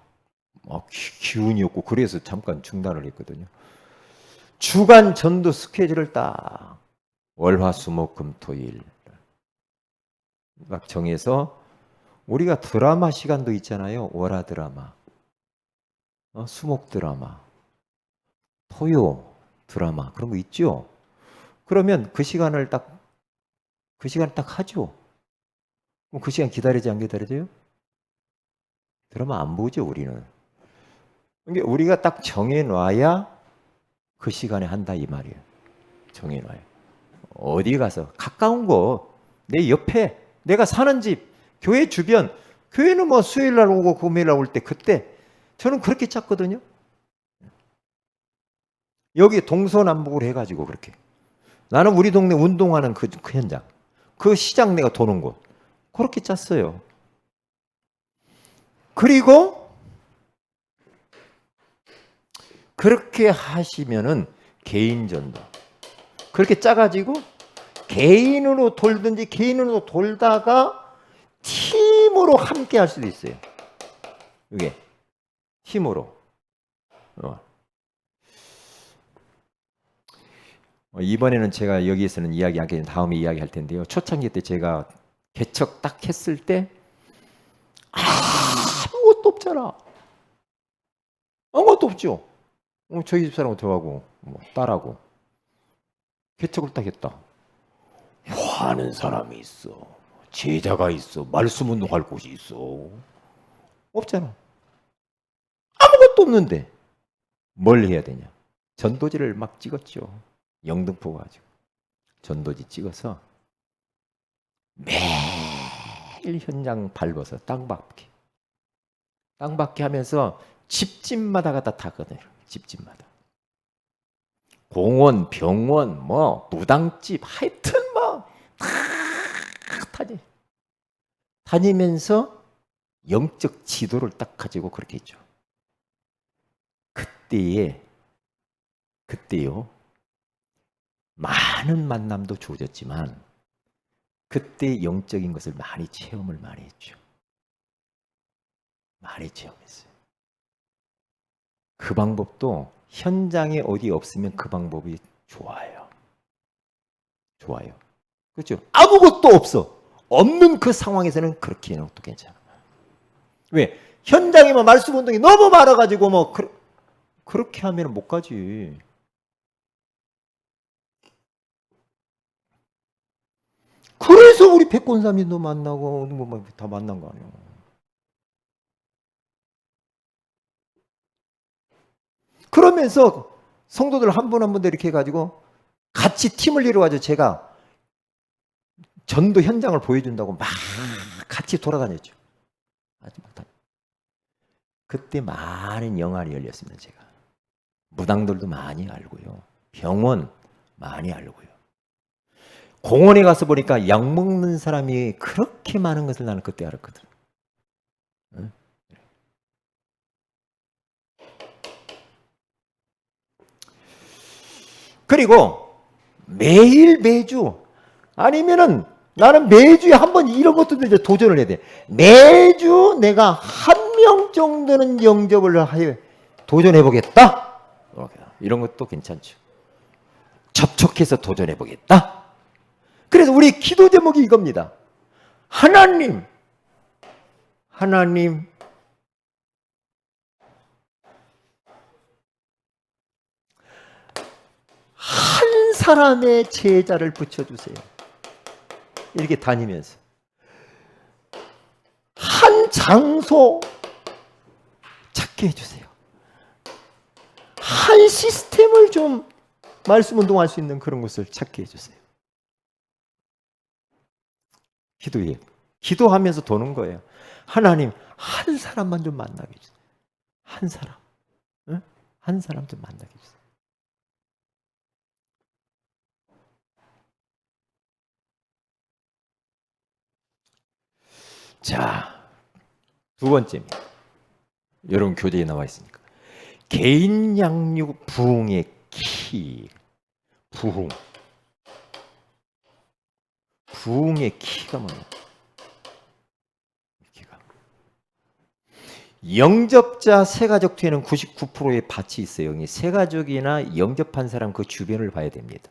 기운이 없고 그래서 잠깐 중단을 했거든요. 주간 전도 스케줄을 딱 월화수목금토일 막 정해서 우리가 드라마 시간도 있잖아요. 월화 드라마, 수목 드라마, 토요 드라마 그런 거 있죠. 그러면 그 시간을 딱 하죠. 그럼 그 시간 기다리지 안 기다려져요? 드라마 안 보죠 우리는. 그러니까 우리가 딱 정해놔야 그 시간에 한다 이 말이에요. 정해놔요. 어디 가서 가까운 곳, 내 옆에 내가 사는 집, 교회 주변, 교회는 뭐 수요일 날 오고 금요일 날 올 때 그때 저는 그렇게 짰거든요. 여기 동서남북으로 해가지고 그렇게 나는 우리 동네 운동하는 그 현장, 그 시장 내가 도는 곳 그렇게 짰어요. 그리고 그렇게 하시면은 개인 전도 그렇게 짜가지고 개인으로 돌든지 개인으로 돌다가 팀으로 함께 할 수도 있어요. 이게 팀으로. 이번에는 제가 여기에서는 이야기하기 다음에 이야기할 텐데요. 초창기 때 제가 개척 딱 했을 때 아무것도 없잖아. 아무것도 없죠. 저희 집사람은 들어가고 뭐 딸하고 개척을 딱 했다. 화하는 사람이 있어. 제자가 있어. 말씀 운동할 곳이 있어. 없잖아. 아무것도 없는데 뭘 해야 되냐. 전도지를 막 찍었죠. 영등포 가지고. 전도지 찍어서 매일 현장 밟아서 땅밟기 하면서 집집마다 갖다 타거든요. 집집마다. 공원, 병원, 뭐 무당집, 하여튼 뭐 다 다니면서 영적 지도를 딱 가지고 그렇게 했죠. 그때요. 많은 만남도 주어졌지만 그때 영적인 것을 체험을 많이 했죠. 많이 체험했어요. 그 방법도 현장에 어디 없으면 그 방법이 좋아요. 그렇죠? 아무것도 없어. 없는 그 상황에서는 그렇게 해도 괜찮아. 왜? 현장에 말씀 운동이 너무 많아가지고 그렇게 하면 못 가지. 그래서 우리 백권사님도 만나고 다 만난 거 아니에요. 그러면서 성도들 한 분 한 분 이렇게 해가지고 같이 팀을 이루어가지고 제가 전도 현장을 보여준다고 막 같이 돌아다녔죠. 그때 많은 영안이 열렸습니다. 제가 무당들도 많이 알고요. 병원 많이 알고요. 공원에 가서 보니까 약 먹는 사람이 그렇게 많은 것을 나는 그때 알았거든. 응? 그리고 매주 아니면은 나는 매주에 한 번 이런 것도 이제 도전을 해야 돼. 매주 내가 한 명 정도는 영접을 도전해 보겠다. 이런 것도 괜찮죠. 접촉해서 도전해 보겠다. 그래서 우리 기도 제목이 이겁니다. 하나님 한 사람의 제자를 붙여주세요. 이렇게 다니면서 한 장소 찾게 해주세요. 한 시스템을 좀 말씀 운동할 수 있는 그런 것을 찾게 해주세요. 기도하면서 도는 거예요. 하나님 한 사람만 좀 만나게 해주세요. 한 사람. 응? 한 사람 좀 만나게 해주세요. 자, 두 번째입니다. 여러분 교재에 나와 있으니까. 개인 양육 부흥의 키. 부흥의 키가 뭐냐? 영접자 세가족 뒤에는 99%의 밭이 있어요. 세가족이나 영접한 사람 그 주변을 봐야 됩니다.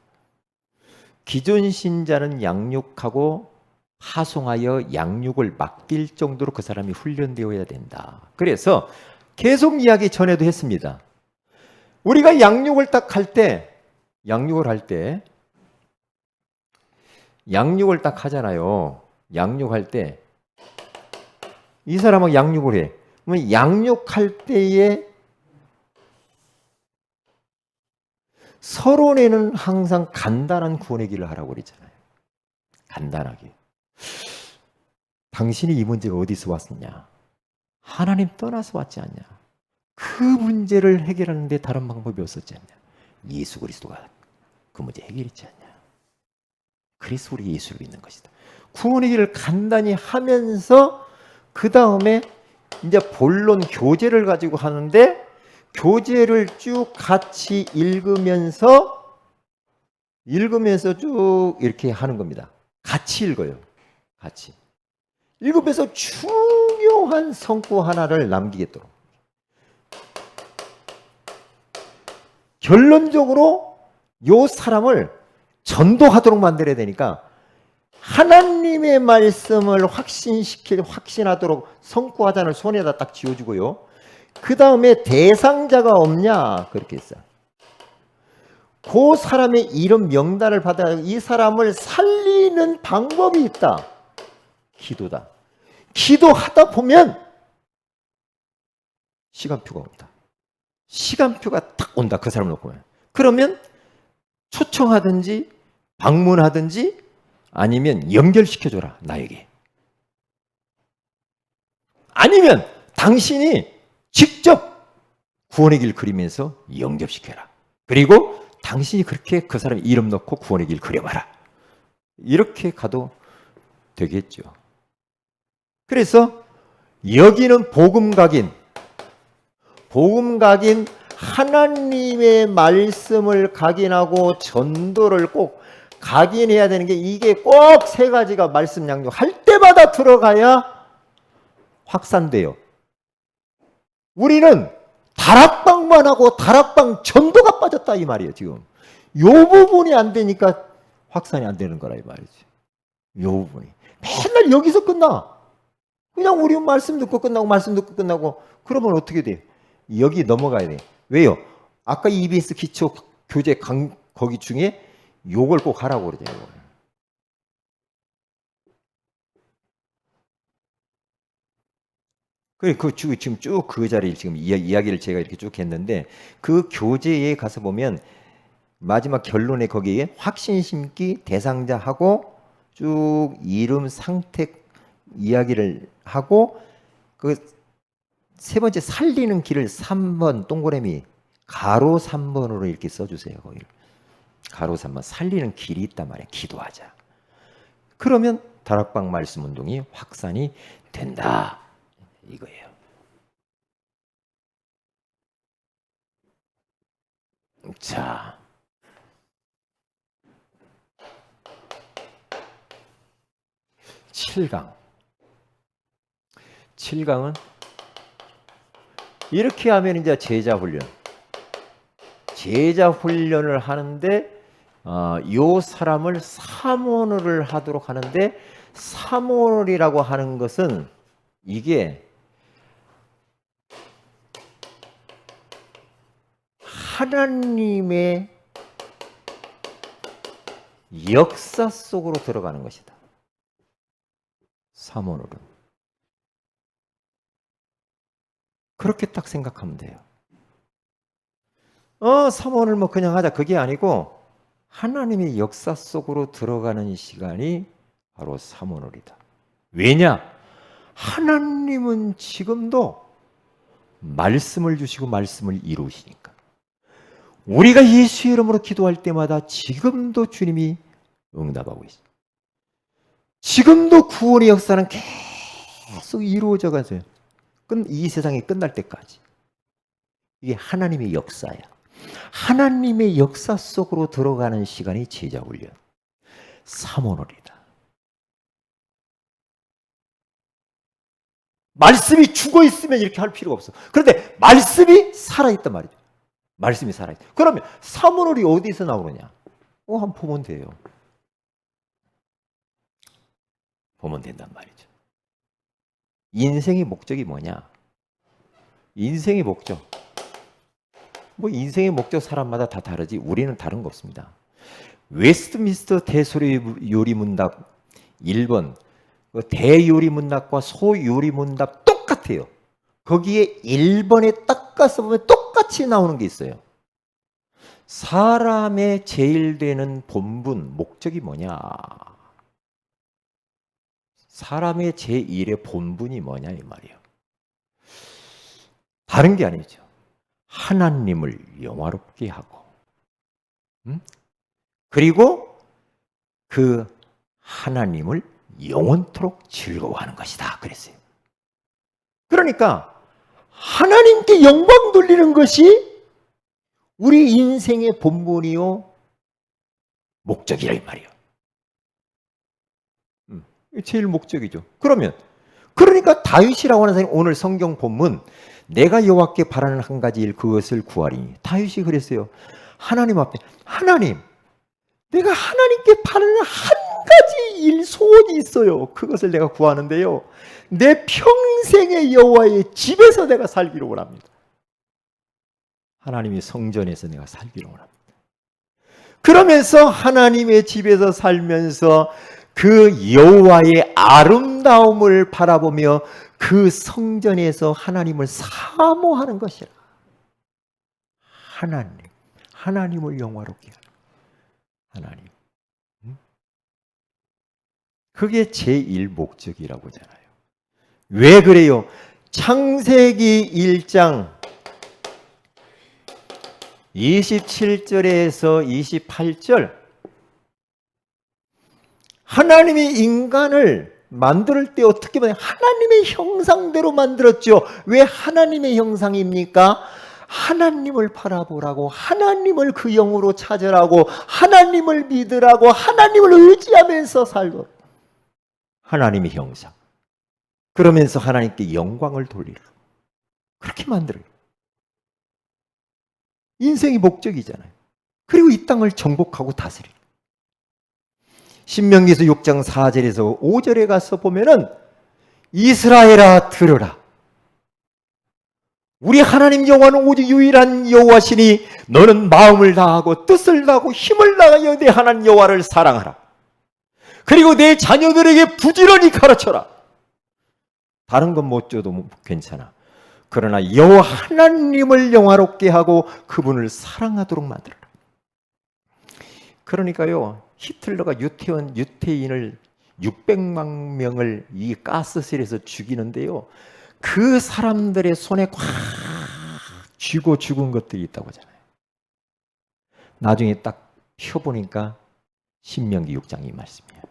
기존 신자는 양육하고 파송하여 양육을 맡길 정도로 그 사람이 훈련되어야 된다. 그래서 계속 이야기 전에도 했습니다. 우리가 양육을 딱 할 때, 양육을 딱 하잖아요. 양육할 때 이 사람은 양육을 해. 그러면 양육할 때에 서론에는 항상 간단한 구원의 길을 하라고 그랬잖아요. 간단하게. 당신이 이 문제가 어디서 왔느냐? 하나님 떠나서 왔지 않냐? 그 문제를 해결하는데 다른 방법이 없었지 않냐? 예수 그리스도가 그 문제 해결했지 않냐? 그래서 우리 예수를 믿는 것이다. 구원의 길을 간단히 하면서 그 다음에 이제 본론 교재를 가지고 하는데 교재를 쭉 같이 읽으면서 쭉 이렇게 하는 겁니다. 같이 읽어요. 같이. 읽으면서 중요한 성구 하나를 남기겠도록. 결론적으로 이 사람을 전도하도록 만들어야 되니까 하나님의 말씀을 확신하도록 성구 하단을 손에다 딱 쥐어주고요. 그 다음에 대상자가 없냐 그렇게 했어요. 그 사람의 이름 명단을 받아 이 사람을 살리는 방법이 있다. 기도다. 기도하다 보면 시간표가 온다. 시간표가 딱 온다. 그 사람을 놓고. 그러면 초청하든지 방문하든지 아니면 연결시켜줘라. 나에게. 아니면 당신이 직접 구원의 길 그리면서 연결시켜라. 그리고 당신이 그렇게 그 사람 이름 넣고 구원의 길 그려봐라. 이렇게 가도 되겠죠. 그래서 여기는 복음 각인 하나님의 말씀을 각인하고 전도를 꼭 각인해야 되는 게 이게 꼭 세 가지가 말씀 양육할 때마다 들어가야 확산돼요. 우리는 다락방만 하고 다락방 전도가 빠졌다 이 말이에요. 지금 요 부분이 안 되니까 확산이 안 되는 거라 이 말이지. 요 부분이 맨날 여기서 끝나. 그냥 우리 말씀 듣고 끝나고 말씀 듣고 끝나고 그러면 어떻게 돼? 여기 넘어가야 돼. 왜요? 아까 EBS 기초 교재 거기 중에 요걸 꼭 하라고 그러잖아요. 지금 쭉 그 자리를 지금 이야기를 제가 이렇게 쭉 했는데 그 교재에 가서 보면 마지막 결론에 거기에 확신 심기 대상자하고 쭉 이름 상택 이야기를 하고 그 세 번째 살리는 길을 3번 동그라미 가로 3번으로 이렇게 써주세요. 거기를 가로 3번 살리는 길이 있단 말이에요. 기도하자. 그러면 다락방 말씀 운동이 확산이 된다. 이거예요. 자, 칠강은 이렇게 하면 이제 제자 훈련을 하는데 요 사람을 사모를 하도록 하는데 사모이라고 하는 것은 이게 하나님의 역사 속으로 들어가는 것이다. 사모는 그렇게 딱 생각하면 돼요. 사모를 뭐 그냥 하자 그게 아니고 하나님의 역사 속으로 들어가는 시간이 바로 사모놀이다. 왜냐? 하나님은 지금도 말씀을 주시고 말씀을 이루시니까. 우리가 예수의 이름으로 기도할 때마다 지금도 주님이 응답하고 있어요. 지금도 구원의 역사는 계속 이루어져 가세요. 이 세상이 끝날 때까지. 이게 하나님의 역사야. 하나님의 역사 속으로 들어가는 시간이 제자훈련. 사모놀이다. 말씀이 죽어 있으면 이렇게 할 필요가 없어. 그런데 말씀이 살아있단 말이죠. 말씀이 살아있다. 그러면 사모놀이 어디서 나오느냐? 한번 보면 돼요. 보면 된단 말이죠. 인생의 목적이 뭐냐? 인생의 목적. 인생의 목적 사람마다 다 다르지 우리는 다른 거 없습니다. 웨스트민스터 대소요리문답 1번 대요리문답과 소요리문답 똑같아요. 거기에 1번에 딱 가서 보면 똑같이 나오는 게 있어요. 사람의 제일 되는 본분, 목적이 뭐냐? 사람의 제1의 본분이 뭐냐 이 말이에요. 다른 게 아니죠. 하나님을 영화롭게 하고 그리고 그 하나님을 영원토록 즐거워하는 것이다 그랬어요. 그러니까 하나님께 영광 돌리는 것이 우리 인생의 본분이요 목적이라 이 말이에요. 제일 목적이죠. 그러니까 다윗이라고 하는 사람이 오늘 성경 본문 내가 여호와께 바라는 한 가지 일 그것을 구하리니 다윗이 그랬어요. 하나님 앞에 하나님 내가 하나님께 바라는 한 가지 일 소원이 있어요. 그것을 내가 구하는데요, 내 평생의 여호와의 집에서 내가 살기를 원합니다. 하나님의 성전에서 내가 살기를 원합니다. 그러면서 하나님의 집에서 살면서 그 여호와의 아름다움을 바라보며 그 성전에서 하나님을 사모하는 것이라. 하나님을 영화롭게 하는 하나님. 그게 제1 목적이라고 하잖아요. 왜 그래요? 창세기 1장 27절에서 28절, 하나님이 인간을 만들 때 어떻게 보면 하나님의 형상대로 만들었죠. 왜 하나님의 형상입니까? 하나님을 바라보라고, 하나님을 그 영으로 찾으라고, 하나님을 믿으라고, 하나님을 의지하면서 살고, 하나님의 형상. 그러면서 하나님께 영광을 돌리라. 그렇게 만들어요. 인생이 목적이잖아요. 그리고 이 땅을 정복하고 다스리라. 신명기서 6장 4절에서 5절에 가서 보면은 이스라엘아 들으라. 우리 하나님 여호와는 오직 유일한 여호와시니 너는 마음을 다하고 뜻을 다하고 힘을 다하여 내 하나님 여호와를 사랑하라. 그리고 내 자녀들에게 부지런히 가르쳐라. 다른 건 못 줘도 괜찮아. 그러나 여호와 하나님을 영화롭게 하고 그분을 사랑하도록 만들어라. 그러니까요, 히틀러가 유태인을 600만 명을 이 가스실에서 죽이는데요, 그 사람들의 손에 꽉 쥐고 죽은 것들이 있다고 하잖아요. 나중에 딱 펴보니까 신명기 6장이 말씀이에요.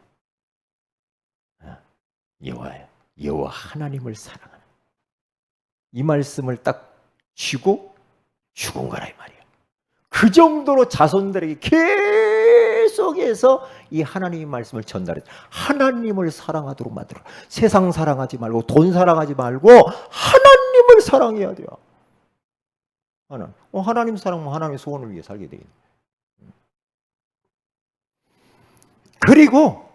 여호와 하나님을 사랑하는, 이 말씀을 딱 쥐고 죽은 거라 이 말이에요. 그 정도로 자손들에게 계속해서 이 하나님의 말씀을 전달해서 하나님을 사랑하도록 만들어. 세상 사랑하지 말고 돈 사랑하지 말고 하나님을 사랑해야 돼요. 하나님 사랑하면 하나님의 소원을 위해 살게 되겠네. 그리고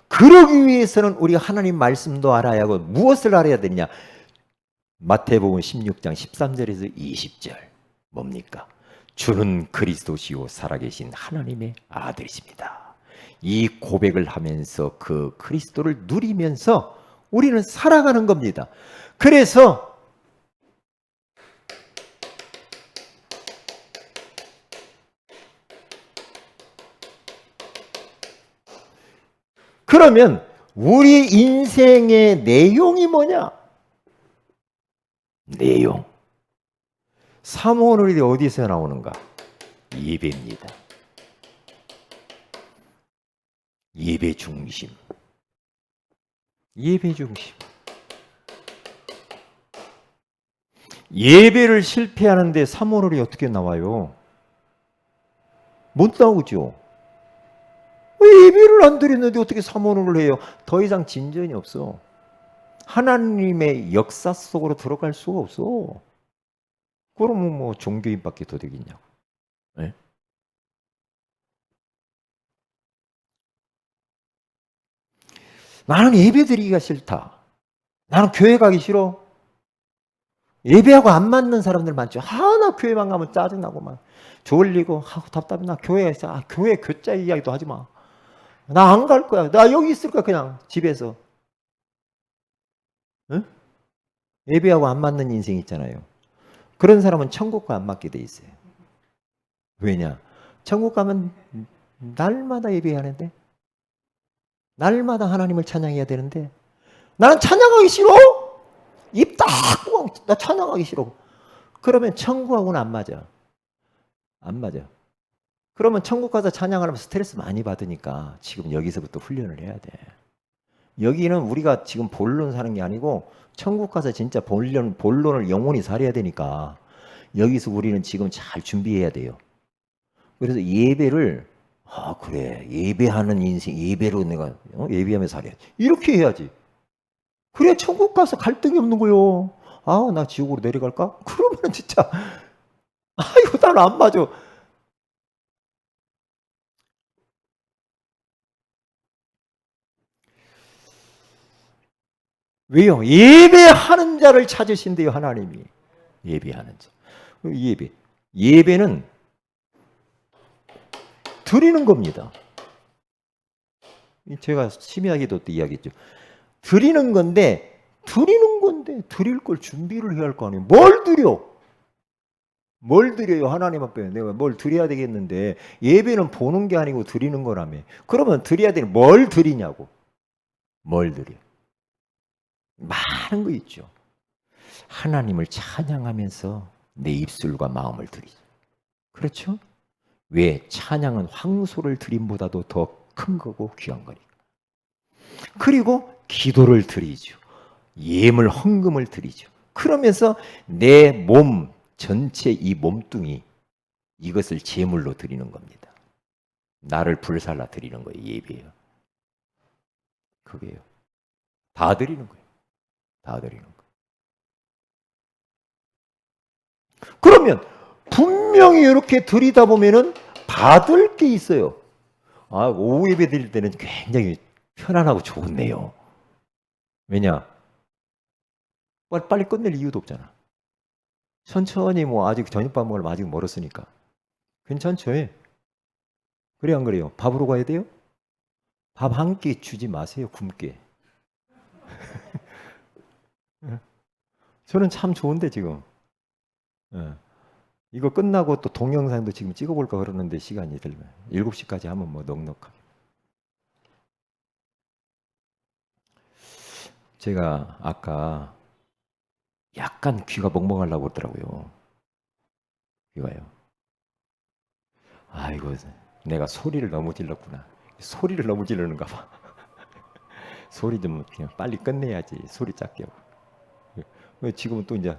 그러기 위해서는 우리가 하나님 말씀도 알아야 하고 무엇을 알아야 되느냐? 마태복음 16장 13절에서 20절 뭡니까? 주는 그리스도시요 살아계신 하나님의 아들이십니다. 이 고백을 하면서 그 그리스도를 누리면서 우리는 살아가는 겁니다. 그래서 그러면 우리 인생의 내용이 뭐냐? 내용. 사모하는 일이 어디서 나오는가? 예배입니다. 예배 중심. 예배 중심. 예배를 실패하는데 사모하는 일이 어떻게 나와요? 못 나오죠. 왜 예배를 안 드리는데 어떻게 사모를 해요? 더 이상 진전이 없어. 하나님의 역사 속으로 들어갈 수가 없어. 그러면 뭐 종교인밖에 더 되겠냐고. 네? 나는 예배 드리기가 싫다. 나는 교회 가기 싫어. 예배하고 안 맞는 사람들 많죠. 나 교회만 가면 짜증나고 막 졸리고 답답해. 나 교회에 있어. 교회 교자 이야기도 하지 마. 나 안 갈 거야. 나 여기 있을 거야. 그냥 집에서. 응? 예배하고 안 맞는 인생 있잖아요. 그런 사람은 천국과 안 맞게 돼 있어요. 왜냐? 천국 가면 날마다 예배하는데, 날마다 하나님을 찬양해야 되는데, 나는 찬양하기 싫어. 입 딱 ቁ고 나 찬양하기 싫어. 그러면 천국하고는 안 맞아. 안 맞아. 그러면 천국 가서 찬양하려면 스트레스 많이 받으니까 지금 여기서부터 훈련을 해야 돼. 여기는 우리가 지금 본론 사는 게 아니고 천국 가서 진짜 본론을 영원히 살아야 되니까 여기서 우리는 지금 잘 준비해야 돼요. 그래서 예배를 그래, 예배하는 인생, 예배로 내가 예배하며 살아야지. 이렇게 해야지. 그래 천국 가서 갈등이 없는 거요. 나 지옥으로 내려갈까? 그러면 진짜 이거 나는 안 맞아. 왜요? 예배하는 자를 찾으신대요, 하나님이. 예배하는 자. 예배는 드리는 겁니다. 제가 심의하기도 또 이야기했죠. 드리는 건데 드릴 걸 준비를 해야 할 거 아니에요. 뭘 드려? 뭘 드려요? 하나님 앞에 내가 뭘 드려야 되겠는데, 예배는 보는 게 아니고 드리는 거라며. 그러면 드려야 되는 뭘 드리냐고. 뭘 드려? 많은 거 있죠. 하나님을 찬양하면서 내 입술과 마음을 드리죠. 그렇죠? 왜? 찬양은 황소를 드림보다도 더 큰 거고 귀한 거니까. 그리고 기도를 드리죠. 예물 헌금을 드리죠. 그러면서 내 몸 전체, 이 몸뚱이, 이것을 제물로 드리는 겁니다. 나를 불살라 드리는 거예요. 예배예요. 그게요. 다 드리는 거예요. 다 드리는 거예요. 그러면 분명히 이렇게 드리다 보면은 받을 게 있어요. 오후 예배 드릴 때는 굉장히 편안하고 좋네요. 왜냐? 빨리 끝낼 이유도 없잖아. 천천히 아직 저녁밥 먹으면 아직 멀었으니까. 괜찮죠? 그래 안 그래요? 밥으로 가야 돼요? 밥 한 끼 주지 마세요. 굶게. 저는 참 좋은데 지금. 이거 끝나고 또 동영상도 지금 찍어볼까 그러는데 시간이 들면 7시까지 하면 넉넉하게. 제가 아까 약간 귀가 멍멍하려고 그러더라고요. 귀가요. 이거 내가 소리를 너무 질렀구나. 소리를 너무 지르는가 봐. 소리 좀 그냥 빨리 끝내야지. 소리 작게 하고. 지금은 또 이제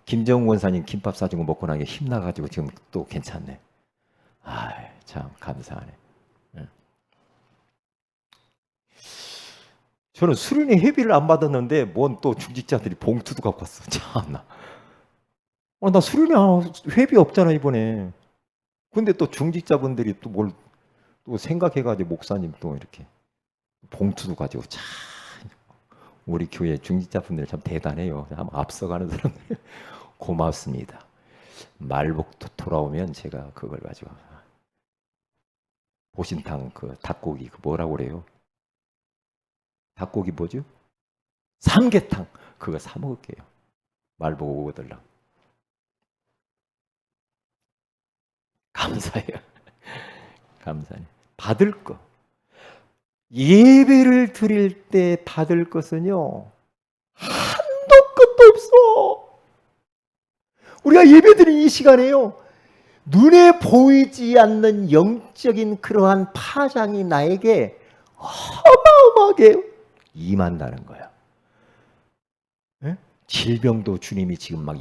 김정은 원사님 김밥 사준 거 먹고 나니 힘나가지고 지금 또 괜찮네. 참 감사하네. 저는 수련회 회비를 안 받았는데 뭔 또 중직자들이 봉투도 갖고 왔어. 참나. 나 수련회 회비 없잖아 이번에. 근데 또 중직자분들이 또 뭘 또 생각해가지고 목사님 또 이렇게 봉투도 가지고. 참 우리 교회 중직자분들 참 대단해요. 한번 앞서가는 사람들. 고맙습니다. 말복 돌아오면 제가 그걸 가지고 보신탕 그 닭고기 그 뭐라고 그래요? 닭고기 뭐죠? 삼계탕 그거 사 먹을게요. 말복 오거들랑. 감사해요. 감사해요. 받을 거. 예배를 드릴 때 받을 것은요 한도 끝도 없어. 우리가 예배드린 이 시간에요, 눈에 보이지 않는 영적인 그러한 파장이 나에게 어마어마하게 임한다는 거야. 네? 질병도 주님이 지금 막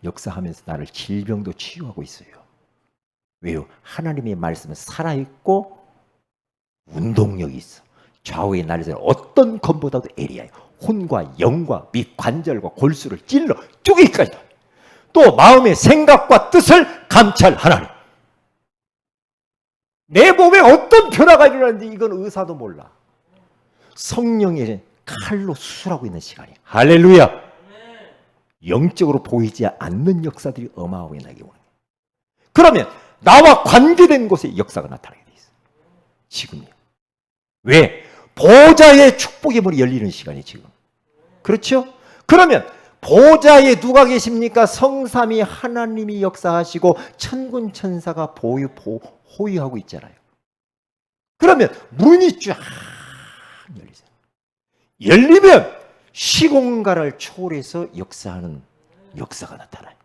역사하면서 나를 질병도 치유하고 있어요. 왜요? 하나님의 말씀은 살아있고 운동력이 있어. 좌우의 날에서 어떤 검보다도 예리하여 혼과 영과 및 관절과 골수를 찔러 쪼개기까지 또 마음의 생각과 뜻을 감찰하나니. 내 몸에 어떤 변화가 일어나는지 이건 의사도 몰라. 성령의 칼로 수술하고 있는 시간이야. 할렐루야. 영적으로 보이지 않는 역사들이 어마어마하게 나게 오는 거야. 그러면 나와 관계된 곳에 역사가 나타나게 돼 있어. 지금이야. 왜? 보좌의 축복의 문이 열리는 시간이 지금. 그렇죠? 그러면 보좌에 누가 계십니까? 성삼위 하나님이 역사하시고 천군 천사가 호위하고 있잖아요. 그러면 문이 쫙 열리잖아요. 열리면 시공간을 초월해서 역사하는 역사가 나타나요.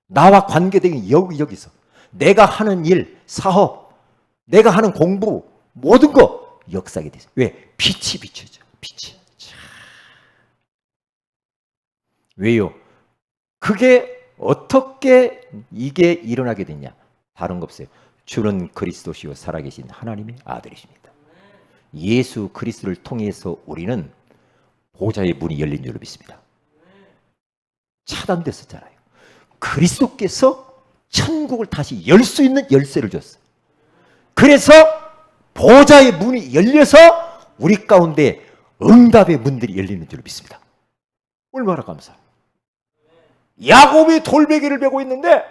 나와 관계된 여기서 내가 하는 일, 사업, 내가 하는 공부, 모든 거 역사하게 되죠. 왜? 빛이 비춰져. 빛이. 왜요? 그게 어떻게 이게 일어나게 됐냐? 다른 거 없어요. 주는 그리스도시요 살아계신 하나님의 아들이십니다. 예수 그리스도를 통해서 우리는 보좌의 문이 열린 줄로 믿습니다. 차단됐었잖아요. 그리스도께서 천국을 다시 열 수 있는 열쇠를 줬어요. 그래서 보좌의 문이 열려서 우리 가운데 응답의 문들이 열리는 줄 믿습니다. 얼마나 감사해요. 야곱이 돌베개를 베고 있는데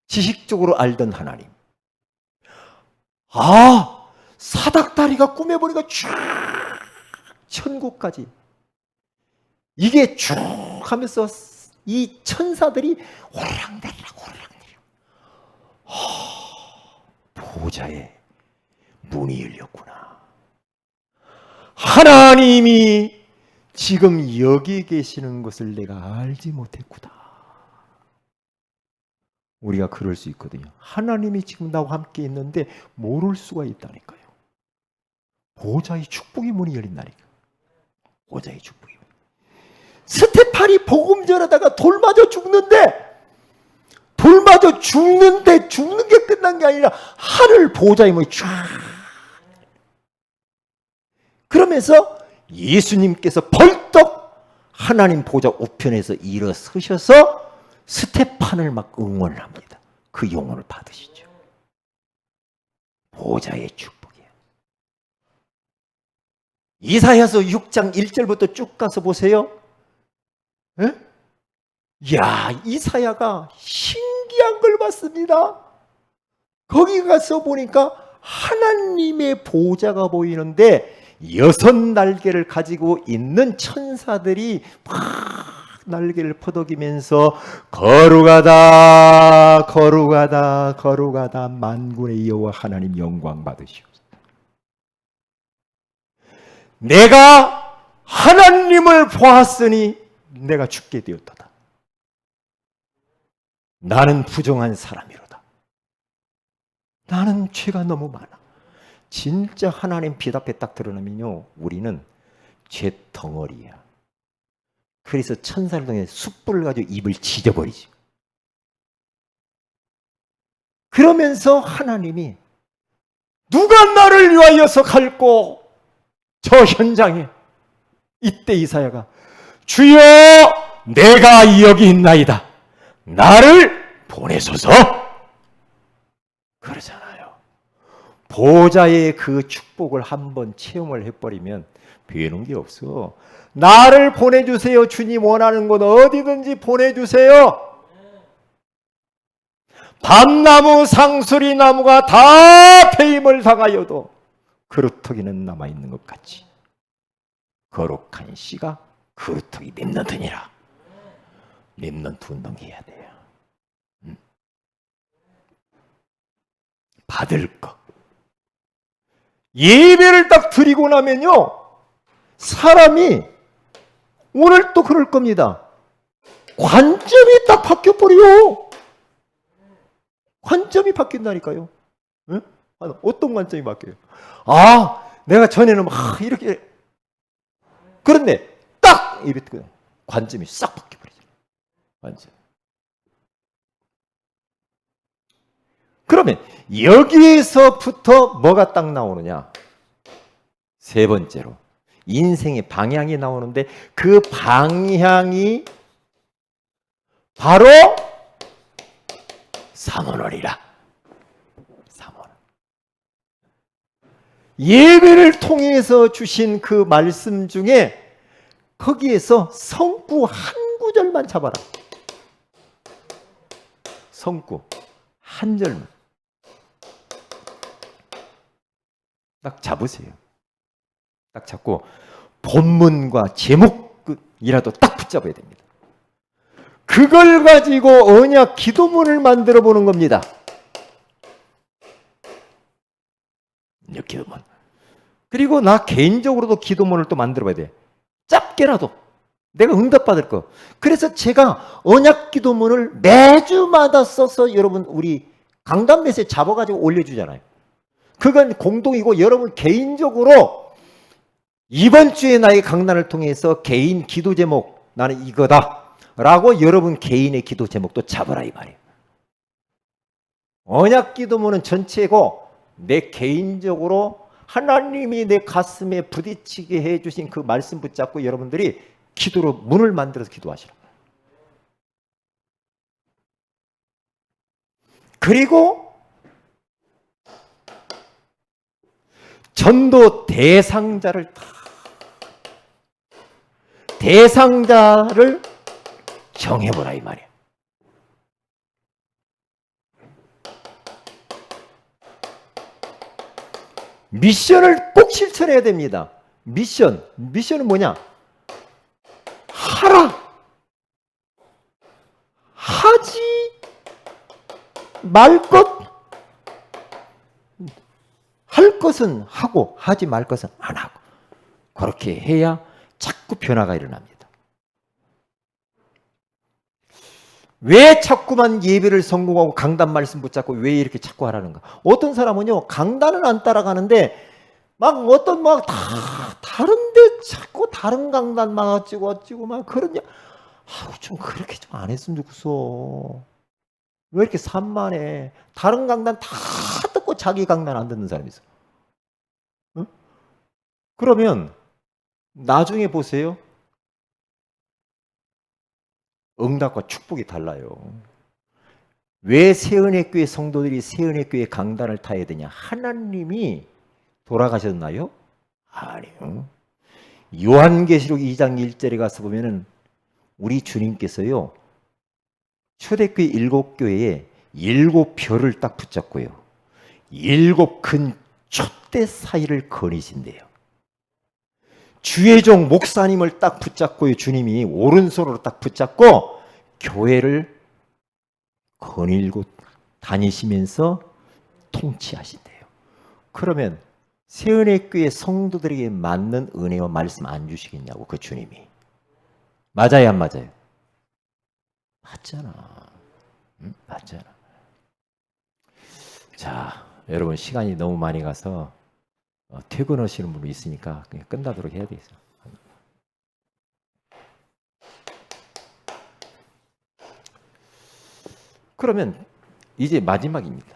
지식적으로 알던 하나님, 사닥다리가 꿈에 보니까 쭉 천국까지, 이게 쭉 하면서 이 천사들이 오르락내리락 보좌에 문이 열렸구나. 하나님이 지금 여기 계시는 것을 내가 알지 못했구나. 우리가 그럴 수 있거든요. 하나님이 지금 나와 함께 있는데 모를 수가 있다니까요. 보좌의 축복의 문이 열린다니까. 보좌의 축복의 문. 스테판이 복음 전하다가 돌 맞아 죽는데, 죽는 게 끝난 게 아니라 하늘 보좌의 문이 쫙. 그러면서 예수님께서 벌떡 하나님 보좌 우편에서 일어서셔서 스테판을 막 응원을 합니다. 그 영혼을 받으시죠. 보좌의 축복이에요. 이사야서 6장 1절부터 쭉 가서 보세요. 에? 야, 이사야가 신기한 걸 봤습니다. 거기 가서 보니까 하나님의 보좌가 보이는데 6날개를 가지고 있는 천사들이 막 날개를 퍼덕이면서 거룩하다 거룩하다 거룩하다 만군의 여호와 하나님 영광 받으시옵소서. 내가 하나님을 보았으니 내가 죽게 되었도다. 나는 부정한 사람이로다. 나는 죄가 너무 많아. 진짜 하나님 빛 앞에 딱 드러나면요, 우리는 죄 덩어리야. 그래서 천사를 통해 숯불을 가지고 입을 지져버리죠. 그러면서 하나님이 누가 나를 위하여서 갈고, 저 현장에 이때 이사야가 주여 내가 여기 있나이다, 나를 보내소서 그러잖아요. 보좌의 그 축복을 한번 체험을 해버리면 배우는 게 없어. 나를 보내주세요. 주님 원하는 곳 어디든지 보내주세요. 밤나무 상수리 나무가 다 폐임을 당하여도 그루터기는 남아있는 것 같이 거룩한 씨가 그루터기 렘넌트니라. 렘넌트 운동해야 돼요. 받을 것. 예배를 딱 드리고 나면요, 사람이 오늘 또 그럴 겁니다. 관점이 딱 바뀌어버려요. 관점이 바뀐다니까요. 응? 어떤 관점이 바뀌어요? 내가 전에는 막 이렇게, 그런데 딱 예배 때 관점이 싹 바뀌어버리죠. 완전. 그러면 여기에서부터 뭐가 딱 나오느냐? 세 번째로 인생의 방향이 나오는데, 그 방향이 바로 삼원원이라. 삼원원. 예배를 통해서 주신 그 말씀 중에 거기에서 성구 한 구절만 잡아라. 성구 한 절만 딱 잡으세요. 딱 잡고 본문과 제목이라도 딱 붙잡아야 됩니다. 그걸 가지고 언약 기도문을 만들어 보는 겁니다. 언약 기도문. 그리고 나 개인적으로도 기도문을 또 만들어 봐야 돼. 짧게라도 내가 응답받을 거. 그래서 제가 언약 기도문을 매주마다 써서 여러분 우리 강단 메시지 잡아가지고 올려주잖아요. 그건 공동이고, 여러분 개인적으로 이번 주에 나의 강단을 통해서 개인 기도 제목 나는 이거다 라고 여러분 개인의 기도 제목도 잡아라 이 말이에요. 언약 기도문은 전체고, 내 개인적으로 하나님이 내 가슴에 부딪히게 해주신 그 말씀 붙잡고 여러분들이 기도로 문을 만들어서 기도하시라. 그리고 전도 대상자를 다 대상자를 정해보라 이 말이에요. 미션을 꼭 실천해야 됩니다. 미션은 뭐냐? 하라. 하지 말 것. 할 것은 하고 하지 말 것은 안 하고. 그렇게 해야 자꾸 변화가 일어납니다. 왜 자꾸만 예배를 성공하고 강단 말씀 붙잡고 왜 이렇게 자꾸 하라는가? 어떤 사람은요, 강단은 안 따라가는데 막 어떤 막 다른데 자꾸 다른 강단만 어찌고 막 그런 좀 그렇게 좀 안 했으면 좋겠어. 왜 이렇게 산만해? 다른 강단 다 듣고 자기 강단 안 듣는 사람이 있어. 응? 그러면 나중에 보세요. 응답과 축복이 달라요. 왜 새은혜교회 성도들이 새은혜교회 강단을 타야 되냐? 하나님이 돌아가셨나요? 아니요. 요한계시록 2장 1절에 가서 보면은 우리 주님께서요, 초대교회 7교회에 7별을 딱 붙잡고요, 7 큰 촛대 사이를 거니신대요. 주의 종 목사님을 딱 붙잡고요, 주님이 오른손으로 딱 붙잡고 교회를 거닐고 다니시면서 통치하신대요. 그러면 새은혜교회 성도들에게 맞는 은혜와 말씀 안 주시겠냐고, 그 주님이. 맞아요, 안 맞아요? 맞잖아. 응? 맞잖아. 자, 여러분 시간이 너무 많이 가서 퇴근하시는 분이 있으니까 그냥 끝나도록 해야 되겠어. 그러면 이제 마지막입니다.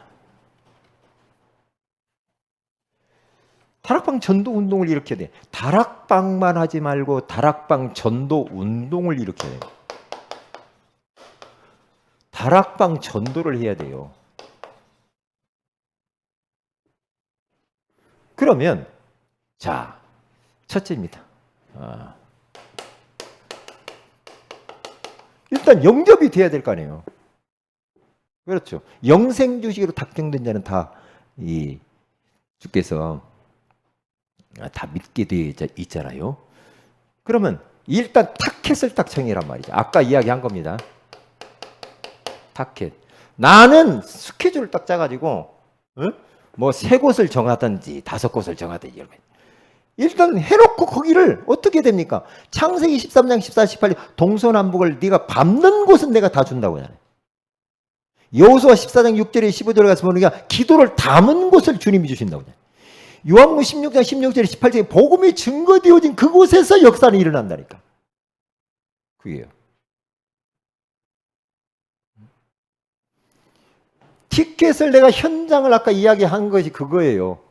다락방 전도 운동을 일으켜야 돼. 다락방만 하지 말고 다락방 전도 운동을 일으켜야 돼요. 다락방 전도를 해야 돼요. 그러면 자, 첫째입니다. 일단 영접이 돼야 될 거 아니에요. 그렇죠. 영생 주식으로 탁정된 자는 다 이 주께서 다 믿게 돼 있잖아요. 그러면 일단 타켓을 딱 정해란 말이죠. 아까 이야기한 겁니다. 타켓. 나는 스케줄을 딱 짜가지고 뭐 3곳을 정하든지 5곳을 정하든지 일단 해놓고 거기를 어떻게 됩니까? 창세기 13장 14, 18절 동서남북을 네가 밟는 곳은 내가 다 준다고 하잖아요. 여호수아 14장 6절에 15절에 가서 보니까 기도를 담은 곳을 주님이 주신다고 하잖아요. 요한복음 16장 16절에 18절에 복음이 증거되어진 그곳에서 역사는 일어난다니까. 그게요. 티켓을 내가 현장을 아까 이야기한 것이 그거예요.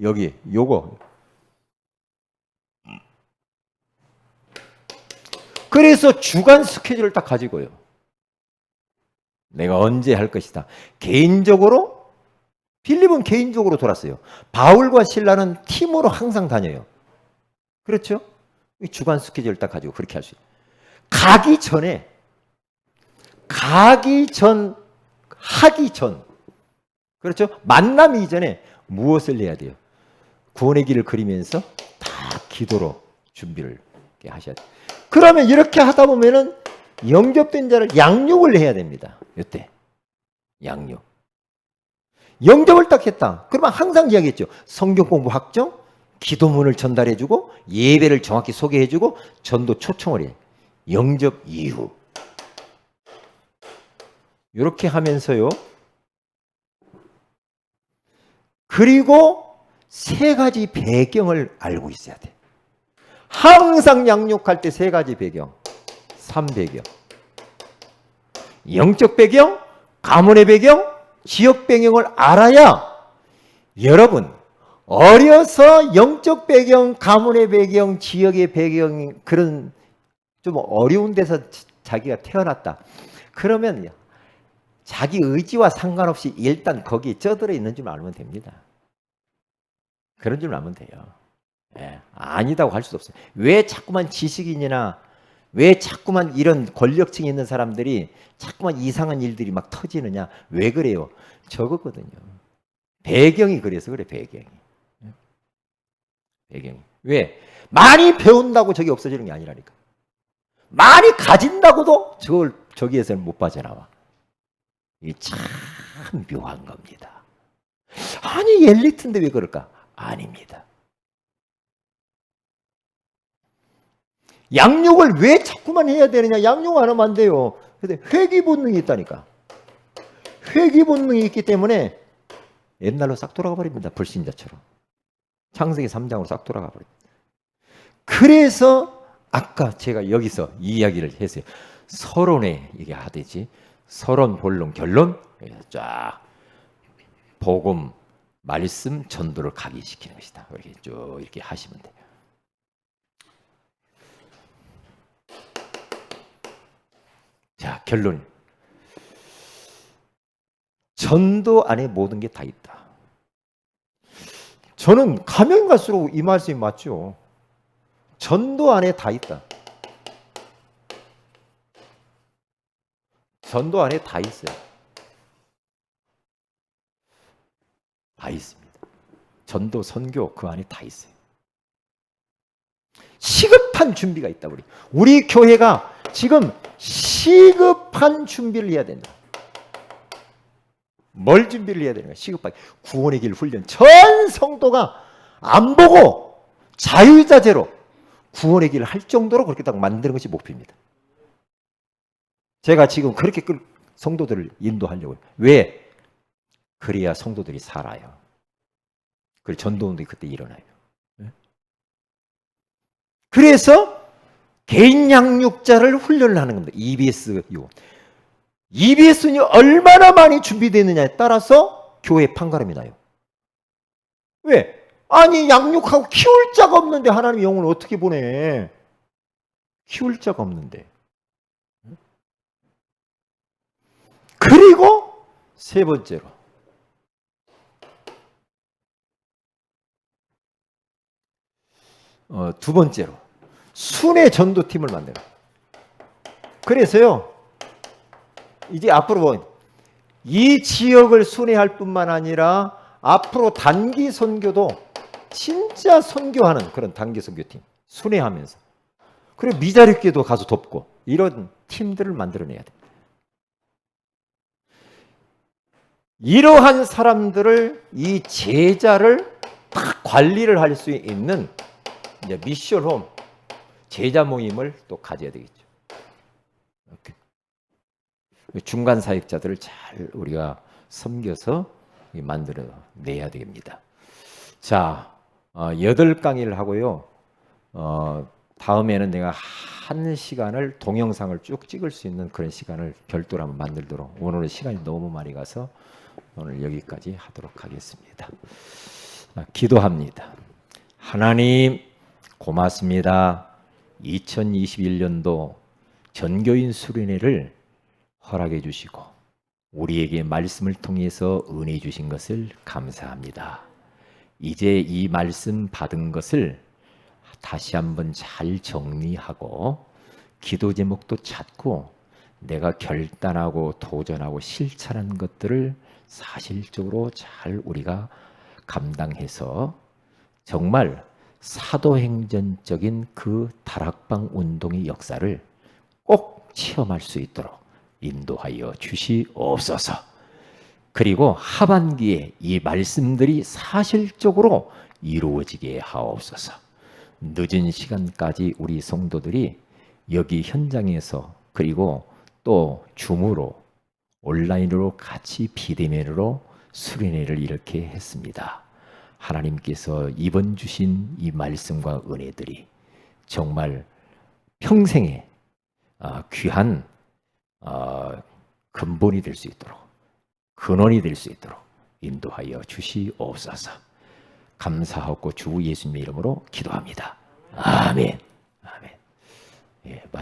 여기 요거. 그래서 주간 스케줄을 딱 가지고요. 내가 언제 할 것이다. 개인적으로 빌립은 개인적으로 돌았어요. 바울과 실라는 팀으로 항상 다녀요. 그렇죠? 주간 스케줄을 딱 가지고 그렇게 할 수 있어요. 하기 전, 그렇죠? 만남 이전에 무엇을 해야 돼요? 구원의 길을 그리면서 다 기도로 준비를 하셔야 돼요. 그러면 이렇게 하다 보면은 영접된 자를 양육을 해야 됩니다. 이때 양육. 영접을 딱 했다. 그러면 항상 이야기했죠. 성경 공부 확정, 기도문을 전달해주고 예배를 정확히 소개해주고 전도 초청을 해. 영접 이후. 이렇게 하면서요. 그리고 3가지 배경을 알고 있어야 돼. 항상 양육할 때 3가지 배경. 3배경. 영적 배경, 가문의 배경, 지역 배경을 알아야 여러분 어려서 영적 배경, 가문의 배경, 지역의 배경 그런 좀 어려운 데서 자기가 태어났다. 그러면 자기 의지와 상관없이 일단 거기에 쩌들어 있는 줄 알면 됩니다. 그런 줄 알면 돼요. 예, 아니다고 할 수 없어요. 왜 자꾸만 지식인이나 왜 자꾸만 이런 권력층에 있는 사람들이 자꾸만 이상한 일들이 막 터지느냐? 왜 그래요? 저거거든요. 배경이 그래서 그래, 배경이. 배경이. 왜? 많이 배운다고 저게 없어지는 게 아니라니까. 많이 가진다고도 저기에서는 못 빠져나와. 이게 참 묘한 겁니다. 아니, 엘리트인데 왜 그럴까? 아닙니다. 양육을 왜 자꾸만 해야 되느냐? 양육 안 하면 안 돼요. 근데 회귀 본능이 있다니까. 회귀 본능이 있기 때문에 옛날로 싹 돌아가 버립니다. 불신자처럼. 창세기 3장으로 싹 돌아가 버립니다. 그래서 아까 제가 여기서 이 이야기를 했어요. 서론에 이게 하듯이 서론, 본론, 결론 쫙 복음, 말씀, 전도를 각인시키는 것이다. 이렇게 쭉 이렇게 하시면 돼요. 자, 결론. 전도 안에 모든 게 다 있다. 저는 가면 갈수록 이 말씀이 맞죠. 전도 안에 다 있다. 전도 안에 다 있어요. 다 있습니다. 전도, 선교 그 안에 다 있어요. 시급한 준비가 있다. 우리 교회가 지금 시급한 준비를 해야 된다. 뭘 준비를 해야 되는 거야? 시급하게. 구원의 길 훈련. 전 성도가 안 보고 자유자재로 구원의 길을 할 정도로 그렇게 딱 만드는 것이 목표입니다. 제가 지금 그렇게 성도들을 인도하려고요. 왜? 그래야 성도들이 살아요. 그리고 전도운동이 그때 일어나요. 그래서 개인 양육자를 훈련을 하는 겁니다. EBS요. EBS는 얼마나 많이 준비되느냐에 따라서 교회에 판가름이 나요. 왜? 아니, 양육하고 키울 자가 없는데 하나님의 영혼을 어떻게 보내? 키울 자가 없는데. 그리고 세 번째로 두 번째로 순회 전도팀을 만들어요. 그래서요, 이제 앞으로 이 지역을 순회할 뿐만 아니라 앞으로 단기 선교도 진짜 선교하는 그런 단기 선교팀 순회하면서, 그리고 미자립교도 가서 돕고 이런 팀들을 만들어내야 됩니다. 이러한 사람들을, 이 제자를 딱 관리를 할 수 있는 이제 미션홈 제자 모임을 또 가져야 되겠죠. 이렇게. 중간 사역자들을 잘 우리가 섬겨서 만들어 내야 됩니다. 자, 8강의를 하고요. 다음에는 내가 1시간을 동영상을 쭉 찍을 수 있는 그런 시간을 별도로 한번 만들도록, 오늘은 시간이 너무 많이 가서 오늘 여기까지 하도록 하겠습니다. 기도합니다. 하나님 고맙습니다. 2021년도 전교인 수련회를 허락해 주시고 우리에게 말씀을 통해서 은혜 주신 것을 감사합니다. 이제 이 말씀 받은 것을 다시 한번 잘 정리하고 기도 제목도 찾고 내가 결단하고 도전하고 실천한 것들을 사실적으로 잘 우리가 감당해서 정말 사도행전적인 그 다락방 운동의 역사를 꼭 체험할 수 있도록 인도하여 주시옵소서. 그리고 하반기에 이 말씀들이 사실적으로 이루어지게 하옵소서. 늦은 시간까지 우리 성도들이 여기 현장에서, 그리고 또 줌으로 온라인으로 같이 비대면으로 수련회를 이렇게 했습니다. 하나님께서 이번 주신 이 말씀과 은혜들이 정말 평생에 귀한 근본이 될 수 있도록, 근원이 될 수 있도록 인도하여 주시옵소서. 감사하고 주 예수님의 이름으로 기도합니다. 아멘. 아멘. 예,